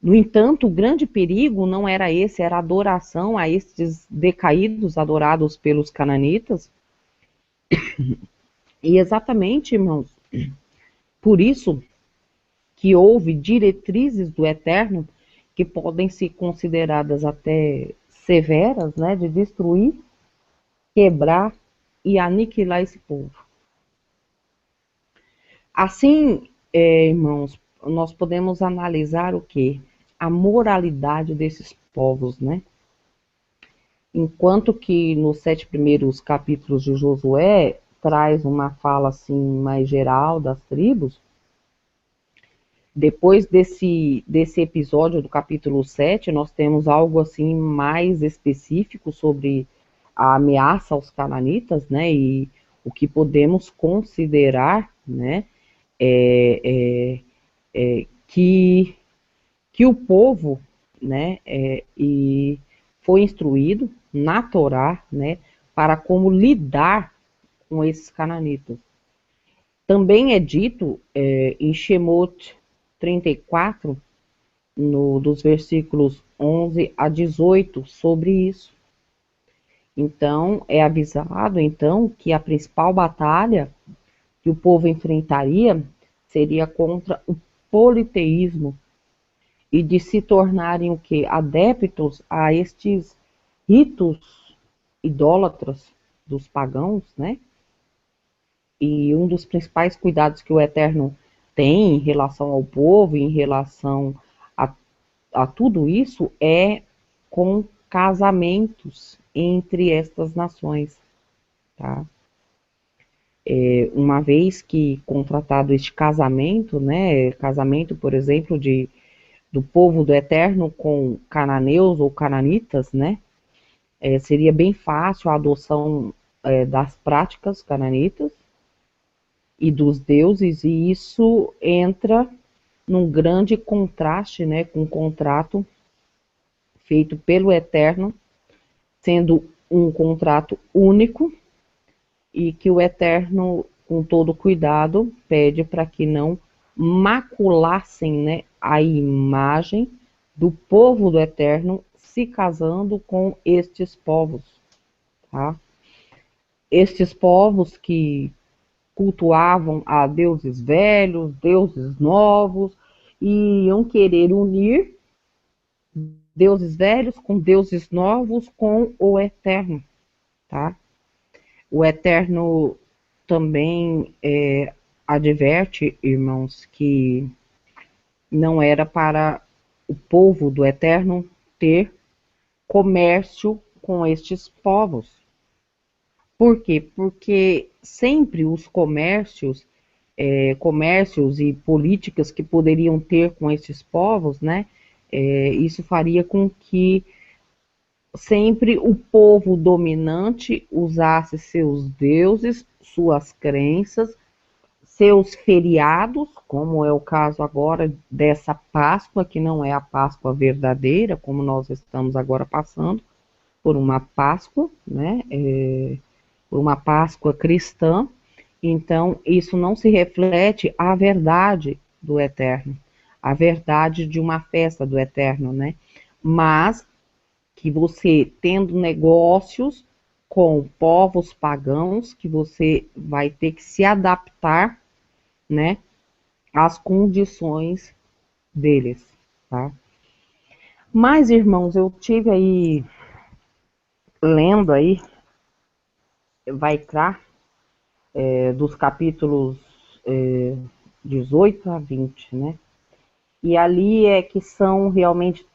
Speaker 3: No entanto, o grande perigo não era esse, era a adoração a estes decaídos adorados pelos cananitas. E exatamente, irmãos, por isso que houve diretrizes do Eterno que podem ser consideradas até severas, né, de destruir, quebrar e aniquilar esse povo. Assim, irmãos, nós podemos analisar o quê? A moralidade desses povos, né? Enquanto que nos 7 primeiros capítulos de Josué traz uma fala assim mais geral das tribos, Depois desse episódio do capítulo 7, nós temos algo assim mais específico sobre a ameaça aos cananitas, né, e o que podemos considerar, né, que o povo, né, e foi instruído na Torá, né, para como lidar com esses cananitas. Também é dito em Shemot 34, dos versículos 11 a 18, sobre isso. Então, é avisado, então, que a principal batalha que o povo enfrentaria seria contra o politeísmo e de se tornarem o quê? Adeptos a estes ritos idólatras dos pagãos, né? E um dos principais cuidados que o Eterno tem em relação ao povo, em relação a tudo isso, é com casamentos entre estas nações, tá? Uma vez que contratado este casamento, né, casamento, por exemplo, do povo do Eterno com cananeus ou cananitas, né, seria bem fácil a adoção das práticas cananitas e dos deuses, e isso entra num grande contraste, né, com um contrato feito pelo Eterno, sendo um contrato único, e que o Eterno, com todo cuidado, pede para que não maculassem, né, a imagem do povo do Eterno se casando com estes povos, tá? Estes povos que cultuavam a deuses velhos, deuses novos, e iam querer unir deuses velhos com deuses novos com o Eterno, tá? O Eterno também adverte, irmãos, que não era para o povo do Eterno ter comércio com estes povos. Por quê? Porque sempre os comércios e políticas que poderiam ter com esses povos, né? Isso faria com que sempre o povo dominante usasse seus deuses, suas crenças, seus feriados, como é o caso agora dessa Páscoa, que não é a Páscoa verdadeira, como nós estamos agora passando por uma Páscoa, né? Por uma Páscoa cristã. Então, isso não se reflete a verdade do Eterno, a verdade de uma festa do Eterno, né? Mas que você, tendo negócios com povos pagãos, que você vai ter que se adaptar, né, às condições deles, tá? Mas, irmãos, eu tive aí, lendo aí, Vaikra, dos capítulos 18 a 20, né? E ali é que são realmente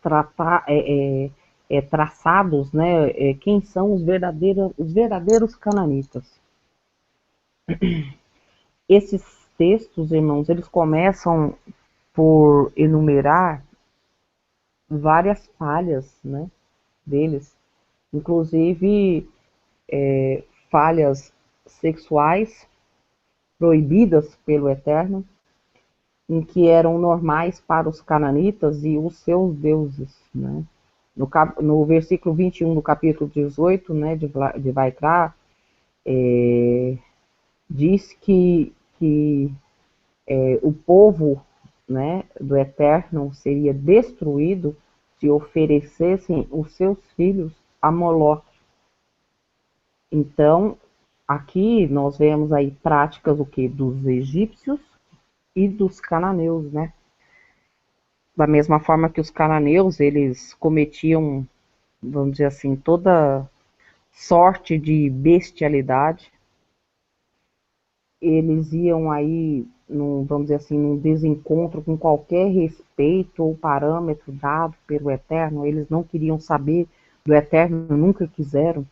Speaker 3: traçados, né, quem são os verdadeiros cananitas. Esses textos, irmãos, eles começam por enumerar várias falhas, né, deles, inclusive falhas sexuais proibidas pelo Eterno, em que eram normais para os cananitas e os seus deuses, né? No versículo 21 do capítulo 18, né, de Vaikra, diz que o povo, né, do Eterno seria destruído se oferecessem os seus filhos a Moloque. Então, aqui nós vemos aí práticas o quê? Dos egípcios e dos cananeus, né? Da mesma forma que os cananeus, eles cometiam, vamos dizer assim, toda sorte de bestialidade. Eles iam aí, vamos dizer assim, num desencontro com qualquer respeito ou parâmetro dado pelo Eterno. Eles não queriam saber do Eterno, nunca quiseram.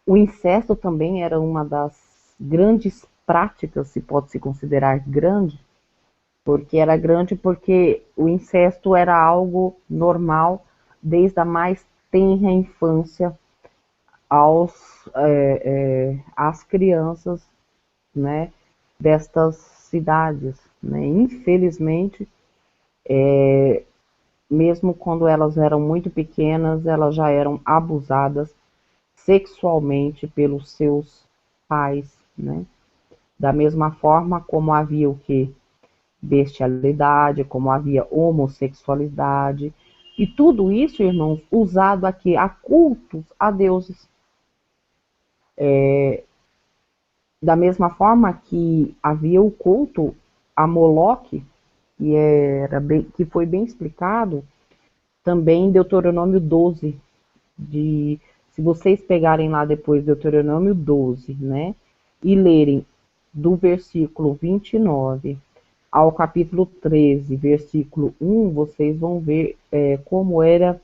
Speaker 3: O incesto também era uma das grandes práticas, se pode se considerar grande, porque era grande, porque o incesto era algo normal desde a mais tenra infância às crianças, né, destas cidades, né? Infelizmente, mesmo quando elas eram muito pequenas, elas já eram abusadas sexualmente pelos seus pais, né? Da mesma forma como havia o que? Bestialidade, como havia homossexualidade, e tudo isso, irmãos, usado aqui a cultos a deuses. Da mesma forma que havia o culto a Moloque, que foi bem explicado também em Deuteronômio 12, se vocês pegarem lá depois Deuteronômio 12, né, e lerem do versículo 29 ao capítulo 13, versículo 1, vocês vão ver como era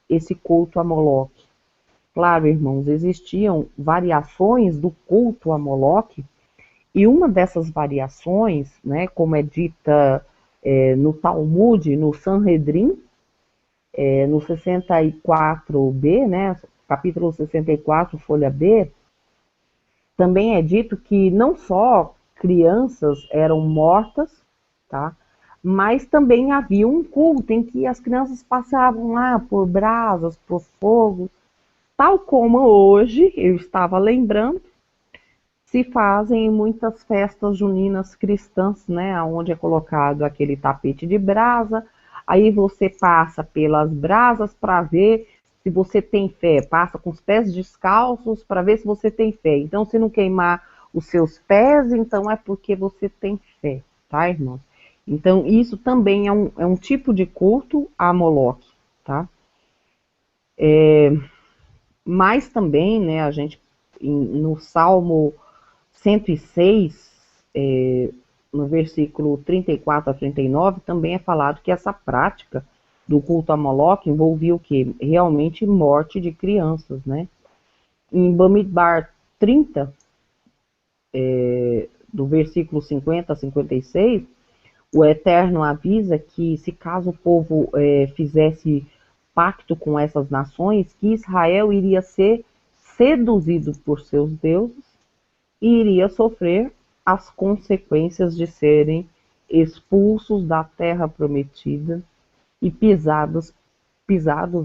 Speaker 3: esse culto a Moloque. Claro, irmãos, existiam variações do culto a Moloque, e uma dessas variações, né, como é dita no Talmud, no Sanhedrin, no 64b, né, capítulo 64, folha B, também é dito que não só crianças eram mortas, tá? Mas também havia um culto em que as crianças passavam lá por brasas, por fogo, tal como hoje, eu estava lembrando, se fazem em muitas festas juninas cristãs, né, onde é colocado aquele tapete de brasa, aí você passa pelas brasas para ver se você tem fé, passa com os pés descalços para ver se você tem fé. Então, se não queimar os seus pés, então é porque você tem fé, tá, irmãos? Então, isso também é um tipo de culto a Moloque, tá? Mas também, né, a gente, no Salmo 106, no versículo 34 a 39, também é falado que essa prática do culto a Moloque envolvia o quê? Realmente morte de crianças, né? Em Bamidbar 30, do versículo 50 a 56, o Eterno avisa que se caso o povo fizesse pacto com essas nações, que Israel iria ser seduzido por seus deuses e iria sofrer as consequências de serem expulsos da terra prometida e pisados,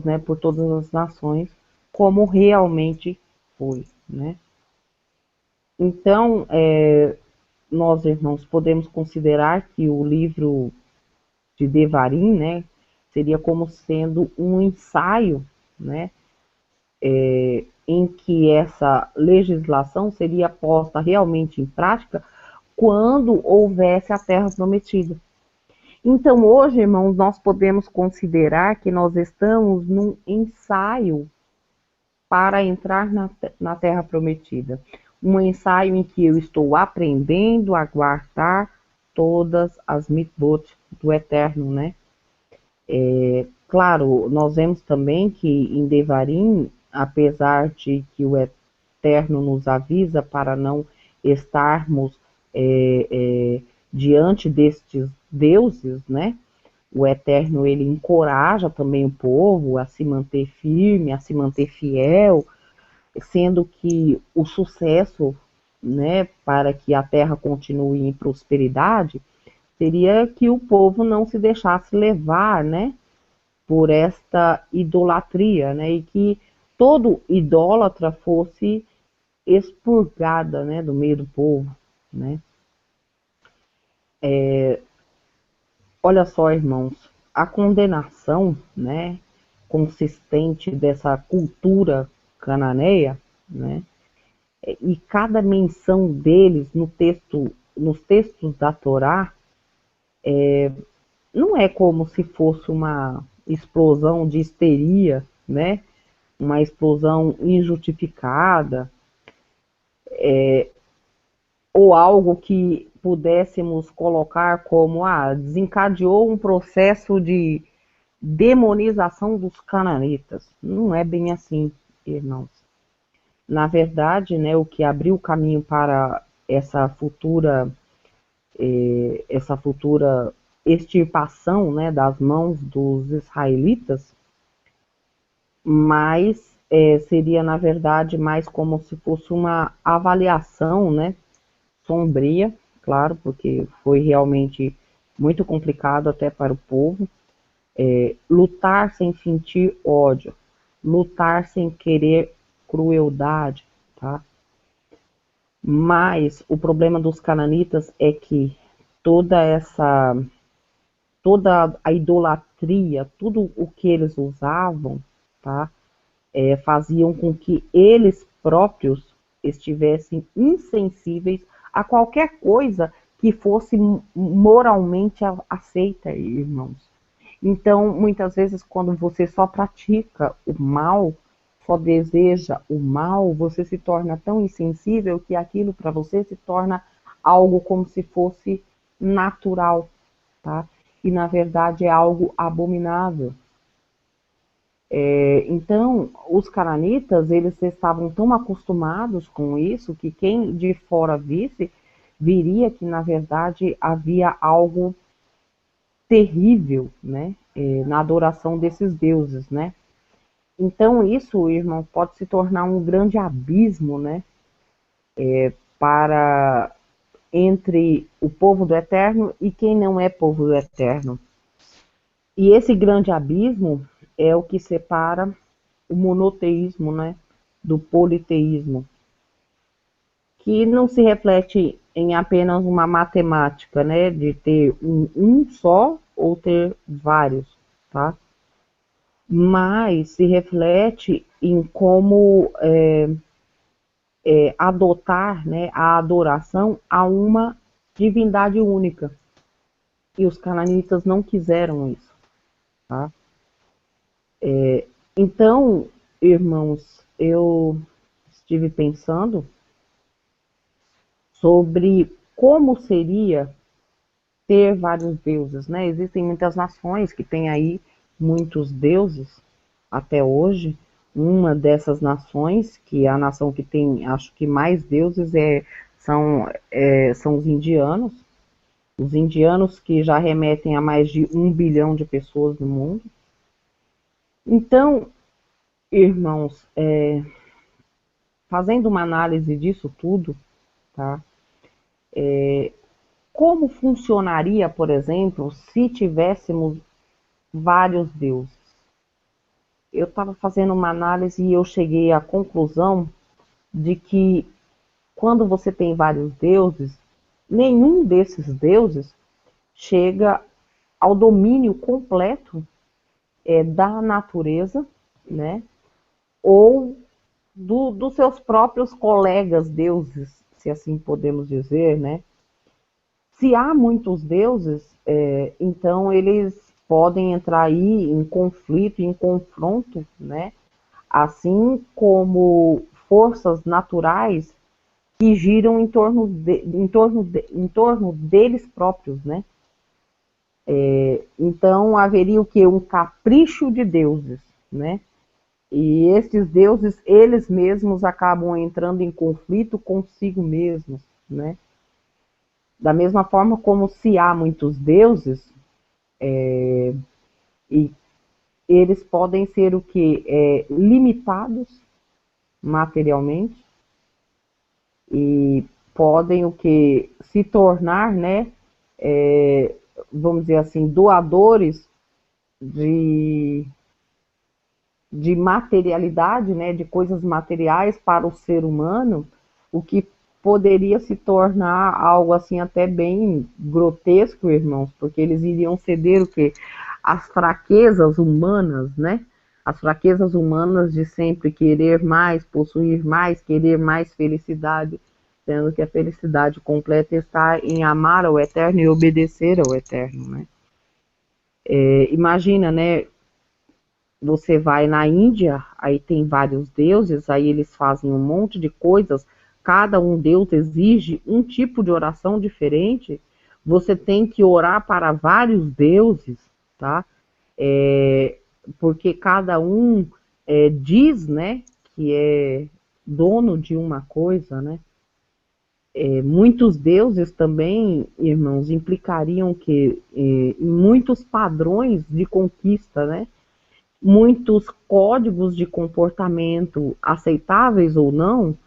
Speaker 3: né, por todas as nações, como realmente foi, né? Então, nós, irmãos, podemos considerar que o livro de Devarim, né, seria como sendo um ensaio, né, em que essa legislação seria posta realmente em prática quando houvesse a terra prometida. Então, hoje, irmãos, nós podemos considerar que nós estamos num ensaio para entrar na terra prometida. Um ensaio em que eu estou aprendendo a guardar todas as mitzvot do Eterno, né? Claro, nós vemos também que em Devarim, apesar de que o Eterno nos avisa para não estarmos diante destes deuses, né? O Eterno, ele encoraja também o povo a se manter firme, a se manter fiel, sendo que o sucesso, né, para que a terra continue em prosperidade, seria que o povo não se deixasse levar, né, por esta idolatria, né, e que todo idólatra fosse expurgada, né, do meio do povo, né. Olha só, irmãos, a condenação, né, consistente dessa cultura cananeia, né, e cada menção deles nos textos da Torá, não é como se fosse uma explosão de histeria, né, uma explosão injustificada, ou algo que pudéssemos colocar como, desencadeou um processo de demonização dos cananitas. Não é bem assim, irmãos. Na verdade, né, o que abriu o caminho para essa futura extirpação, né, das mãos dos israelitas, mas seria, na verdade, mais como se fosse uma avaliação, né, sombria, claro, porque foi realmente muito complicado até para o povo. Lutar sem sentir ódio, lutar sem querer crueldade, tá? Mas o problema dos cananitas é que toda a idolatria, tudo o que eles usavam, tá? Faziam com que eles próprios estivessem insensíveis a qualquer coisa que fosse moralmente aceita, irmãos. Então, muitas vezes, quando você só pratica o mal, só deseja o mal, você se torna tão insensível que aquilo para você se torna algo como se fosse natural, tá? E na verdade é algo abominável. Então, os cananitas, eles estavam tão acostumados com isso que quem de fora visse, viria que na verdade havia algo terrível, né, na adoração desses deuses, né. Então isso, irmão, pode se tornar um grande abismo, né, para entre o povo do Eterno e quem não é povo do Eterno. E esse grande abismo é o que separa o monoteísmo, né, do politeísmo, que não se reflete em apenas uma matemática, né, de ter um só ou ter vários, tá? Mas se reflete em como adotar, né, a adoração a uma divindade única. E os cananitas não quiseram isso, tá? Então, irmãos, eu estive pensando sobre como seria ter vários deuses, né? Existem muitas nações que têm aí muitos deuses até hoje. Uma dessas nações, que é a nação que tem, acho que mais deuses, são os indianos. Os indianos que já remetem a mais de 1 bilhão de pessoas no mundo. Então, irmãos, fazendo uma análise disso tudo, tá? Como funcionaria, por exemplo, se tivéssemos vários deuses? Eu estava fazendo uma análise e eu cheguei à conclusão de que quando você tem vários deuses, nenhum desses deuses chega ao domínio completo da natureza, né? Ou dos seus próprios colegas deuses, se assim podemos dizer, né? Se há muitos deuses, então eles podem entrar aí em conflito, em confronto, né? Assim como forças naturais que giram em torno deles próprios, né? Então haveria o que? Um capricho de deuses, né? E esses deuses, eles mesmos acabam entrando em conflito consigo mesmos, né? Da mesma forma como se há muitos deuses, e eles podem ser o que? Limitados materialmente e podem o que? Se tornar, né? Vamos dizer assim, doadores de materialidade, né, de coisas materiais para o ser humano, o que poderia se tornar algo assim até bem grotesco, irmãos, porque eles iriam ceder o quê? As fraquezas humanas, né? As fraquezas humanas de sempre querer mais, possuir mais, querer mais felicidade, sendo que a felicidade completa está em amar ao Eterno e obedecer ao Eterno, né? Imagina, né? Você vai na Índia, aí tem vários deuses, aí eles fazem um monte de coisas, cada um deus exige um tipo de oração diferente, você tem que orar para vários deuses, tá? Porque cada um diz, né, que é dono de uma coisa, né? Muitos deuses também, irmãos, implicariam que em muitos padrões de conquista, né? Muitos códigos de comportamento aceitáveis ou não,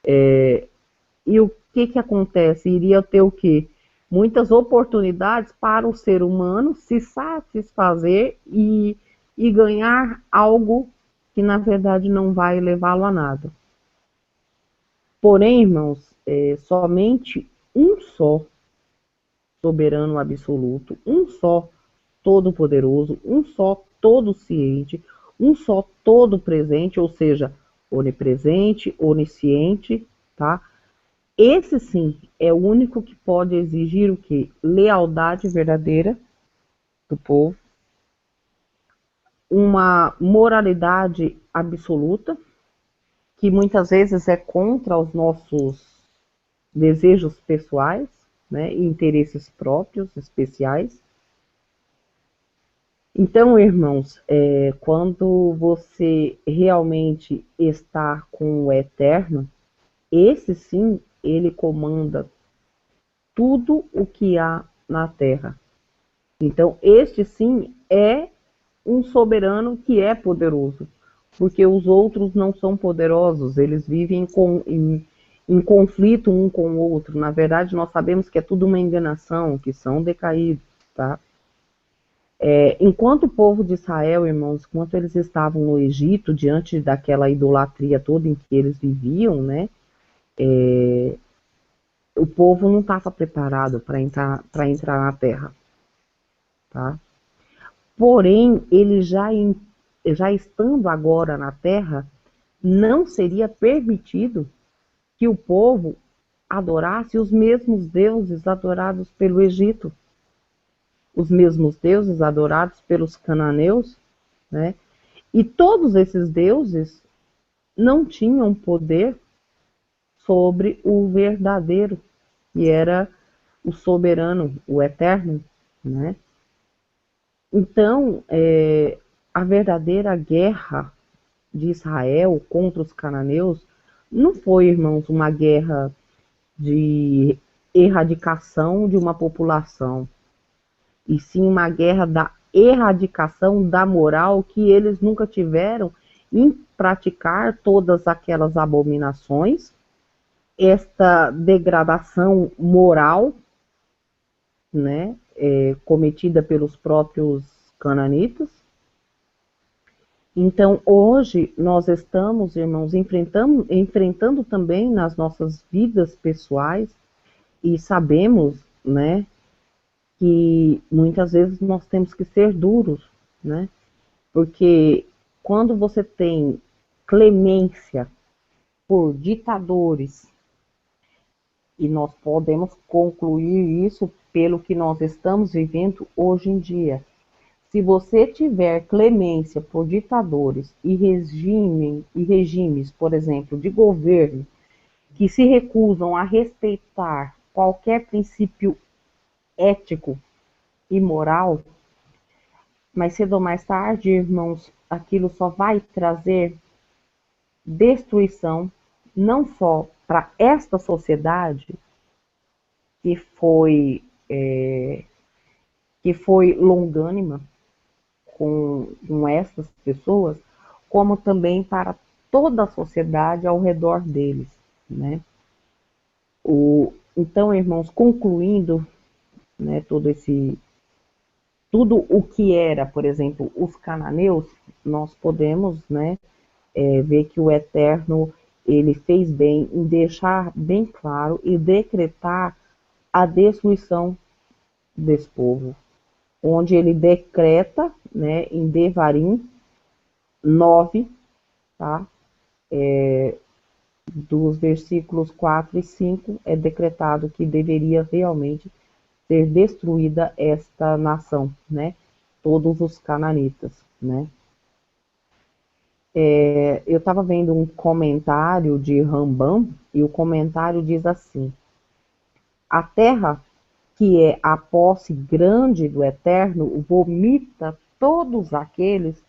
Speaker 3: e o que acontece? Iria ter o quê? Muitas oportunidades para o ser humano se satisfazer e ganhar algo que na verdade não vai levá-lo a nada. Porém, irmãos, somente um só soberano absoluto, um só todo-poderoso, um só todo-ciente, um só todo-presente, ou seja, onipresente, onisciente, tá? Esse sim é o único que pode exigir o quê? Lealdade verdadeira do povo, uma moralidade absoluta, que muitas vezes é contra os nossos desejos pessoais, né, e interesses próprios, especiais. Então, irmãos, quando você realmente está com o Eterno, esse sim, ele comanda tudo o que há na terra. Então, este sim é um soberano que é poderoso, porque os outros não são poderosos, eles vivem em conflito um com o outro. Na verdade, nós sabemos que é tudo uma enganação, que são decaídos, tá? Enquanto o povo de Israel, irmãos, enquanto eles estavam no Egito, diante daquela idolatria toda em que eles viviam, né? O povo não estava preparado para entrar na terra, tá? Porém, ele já estando agora na terra, não seria permitido que o povo adorasse os mesmos deuses adorados pelo Egito, os mesmos deuses adorados pelos cananeus, né? E todos esses deuses não tinham poder sobre o verdadeiro, que era o soberano, o eterno, né? Então, a verdadeira guerra de Israel contra os cananeus não foi, irmãos, uma guerra de erradicação de uma população, e sim uma guerra da erradicação da moral que eles nunca tiveram em praticar todas aquelas abominações, esta degradação moral, né, cometida pelos próprios cananitas. Então, hoje, nós estamos, irmãos, enfrentando também nas nossas vidas pessoais, e sabemos, né, que muitas vezes nós temos que ser duros, né, porque quando você tem clemência por ditadores, e nós podemos concluir isso pelo que nós estamos vivendo hoje em dia. Se você tiver clemência por ditadores e regimes, por exemplo, de governo, que se recusam a respeitar qualquer princípio ético e moral, mais cedo ou mais tarde, irmãos, aquilo só vai trazer destruição, não só para esta sociedade, que foi longânima com essas pessoas, como também para toda a sociedade ao redor deles, né? Então, irmãos, concluindo, né, tudo o que era, por exemplo, os cananeus, nós podemos, né, ver que o Eterno, ele fez bem em deixar bem claro e decretar a destruição desse povo, onde ele decreta, né, em Devarim 9, tá? Dos versículos 4 e 5, é decretado que deveria realmente ser destruída esta nação, né? Todos os cananitas, né? Eu estava vendo um comentário de Rambam, e o comentário diz assim: a terra, que é a posse grande do Eterno, vomita todos aqueles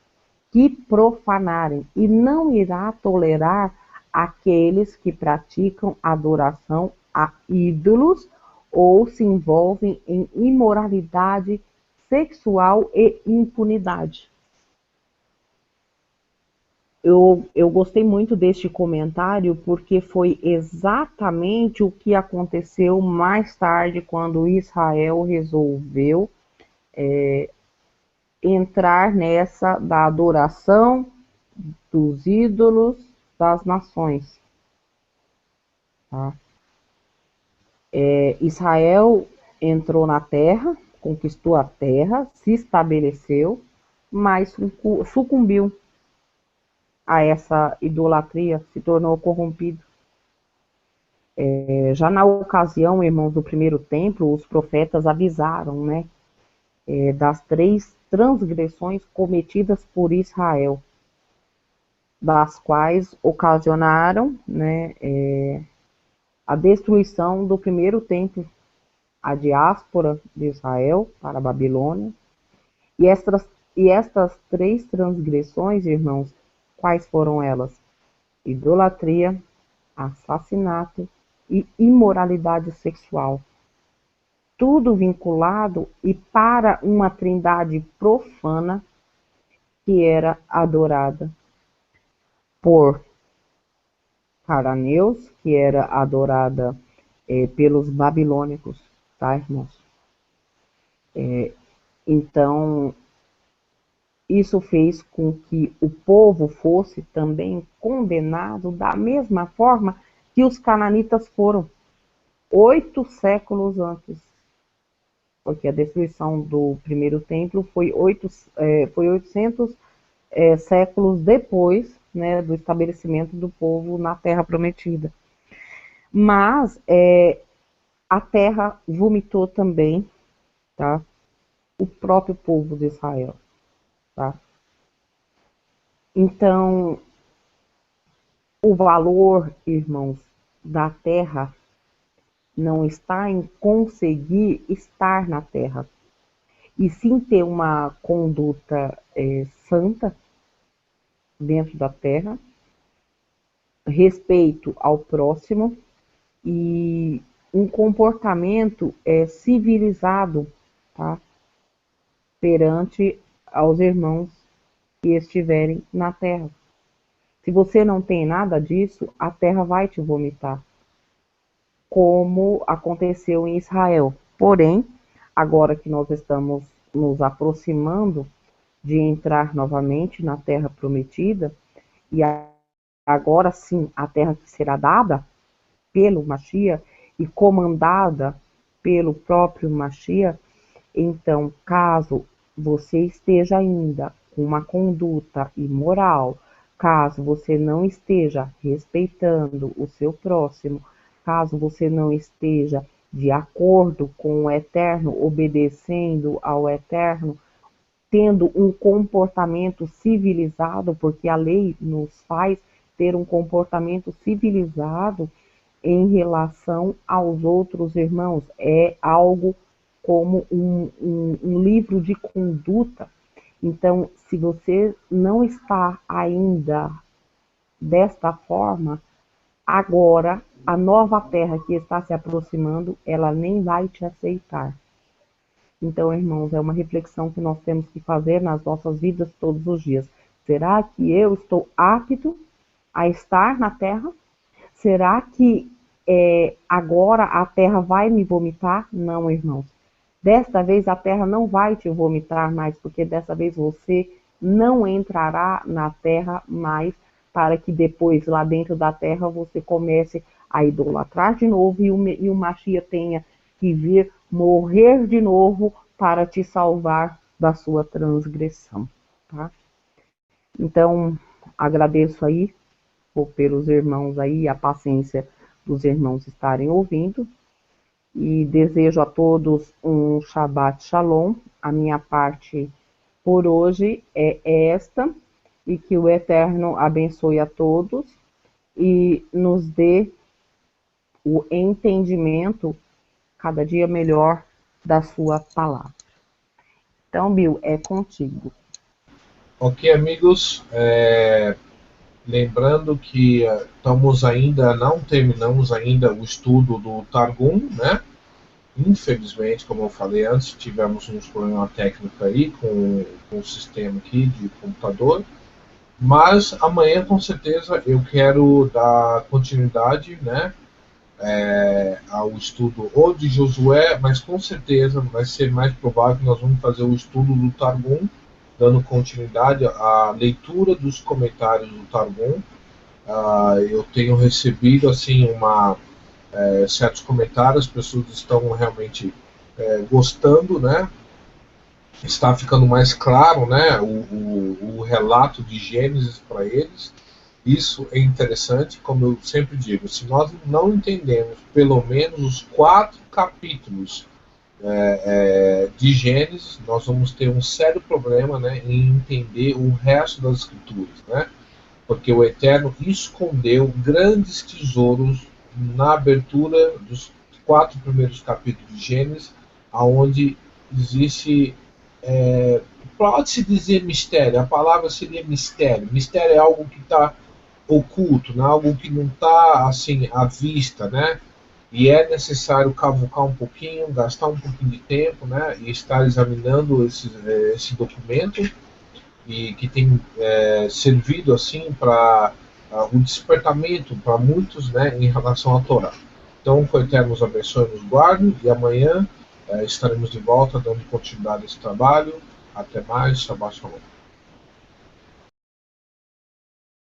Speaker 3: que profanarem, e não irá tolerar aqueles que praticam adoração a ídolos ou se envolvem em imoralidade sexual e impunidade. Eu gostei muito deste comentário porque foi exatamente o que aconteceu mais tarde quando Israel resolveu entrar nessa da adoração dos ídolos das nações. Tá? Israel entrou na terra, conquistou a terra, se estabeleceu, mas sucumbiu a essa idolatria, se tornou corrompido. Já na ocasião, irmãos, do primeiro templo, os profetas avisaram, né, das 3 transgressões cometidas por Israel, das quais ocasionaram, né, a destruição do primeiro templo, a diáspora de Israel para a Babilônia. E estas 3 transgressões, irmãos, quais foram elas? Idolatria, assassinato e imoralidade sexual. Tudo vinculado e para uma trindade profana que era adorada por Cananeus, que era adorada pelos babilônicos, tá, irmãos? Então, isso fez com que o povo fosse também condenado da mesma forma que os cananitas foram, 8 séculos antes. Porque a destruição do primeiro templo foi 800 séculos depois, né, do estabelecimento do povo na Terra Prometida. Mas a terra vomitou também, tá, o próprio povo de Israel. Tá? Então, o valor, irmãos, da terra não está em conseguir estar na terra, e sim ter uma conduta santa dentro da terra, respeito ao próximo e um comportamento civilizado, tá, perante aos irmãos que estiverem na terra. Se você não tem nada disso, a terra vai te vomitar, como aconteceu em Israel. Porém, agora que nós estamos nos aproximando de entrar novamente na terra prometida, e agora sim a terra que será dada pelo Mashiach e comandada pelo próprio Mashiach, então, caso você esteja ainda com uma conduta imoral, caso você não esteja respeitando o seu próximo, caso você não esteja de acordo com o Eterno, obedecendo ao Eterno, tendo um comportamento civilizado, porque a lei nos faz ter um comportamento civilizado em relação aos outros irmãos. É algo como um livro de conduta. Então, se você não está ainda desta forma, agora a nova terra que está se aproximando, ela nem vai te aceitar. Então, irmãos, é uma reflexão que nós temos que fazer nas nossas vidas todos os dias. Será que eu estou apto a estar na terra? Será que agora a terra vai me vomitar? Não, irmãos. Desta vez a terra não vai te vomitar mais, porque dessa vez você não entrará na terra mais, para que depois lá dentro da terra você comece a idolatrar de novo e o Mashiach tenha que vir morrer de novo para te salvar da sua transgressão, tá? Então, agradeço aí pelos irmãos aí, a paciência dos irmãos estarem ouvindo, e desejo a todos um Shabbat Shalom. A minha parte por hoje é esta, e que o Eterno abençoe a todos e nos dê o entendimento cada dia melhor da sua palavra. Então, Bill, é contigo.
Speaker 2: Ok, amigos, Lembrando que não terminamos ainda o estudo do Targum, né? Infelizmente, como eu falei antes, tivemos uns problemas técnicos aí com o sistema aqui de computador. Mas amanhã, com certeza, eu quero dar continuidade, né, ao estudo ou de Josué, mas com certeza vai ser mais provável que nós vamos fazer o estudo do Targum, dando continuidade à leitura dos comentários do Targum. Eu tenho recebido assim certos comentários, as pessoas estão realmente gostando, né? Está ficando mais claro, né, o relato de Gênesis para eles. Isso é interessante, como eu sempre digo, se nós não entendemos pelo menos os 4 capítulos de Gênesis, nós vamos ter um sério problema, né, em entender o resto das escrituras, né? Porque o Eterno escondeu grandes tesouros na abertura dos 4 primeiros capítulos de Gênesis, aonde existe, pode-se dizer mistério, a palavra seria mistério. Mistério é algo que está oculto, né? Algo que não está assim à vista, né? E é necessário cavucar um pouquinho, gastar um pouquinho de tempo, né? E estar examinando esse documento, e que tem servido assim para um despertamento para muitos, né, em relação à Torá. Então, que o Eterno nos abençoe e nos guarde, e amanhã estaremos de volta dando continuidade a esse trabalho. Até mais, Shabbat Shalom.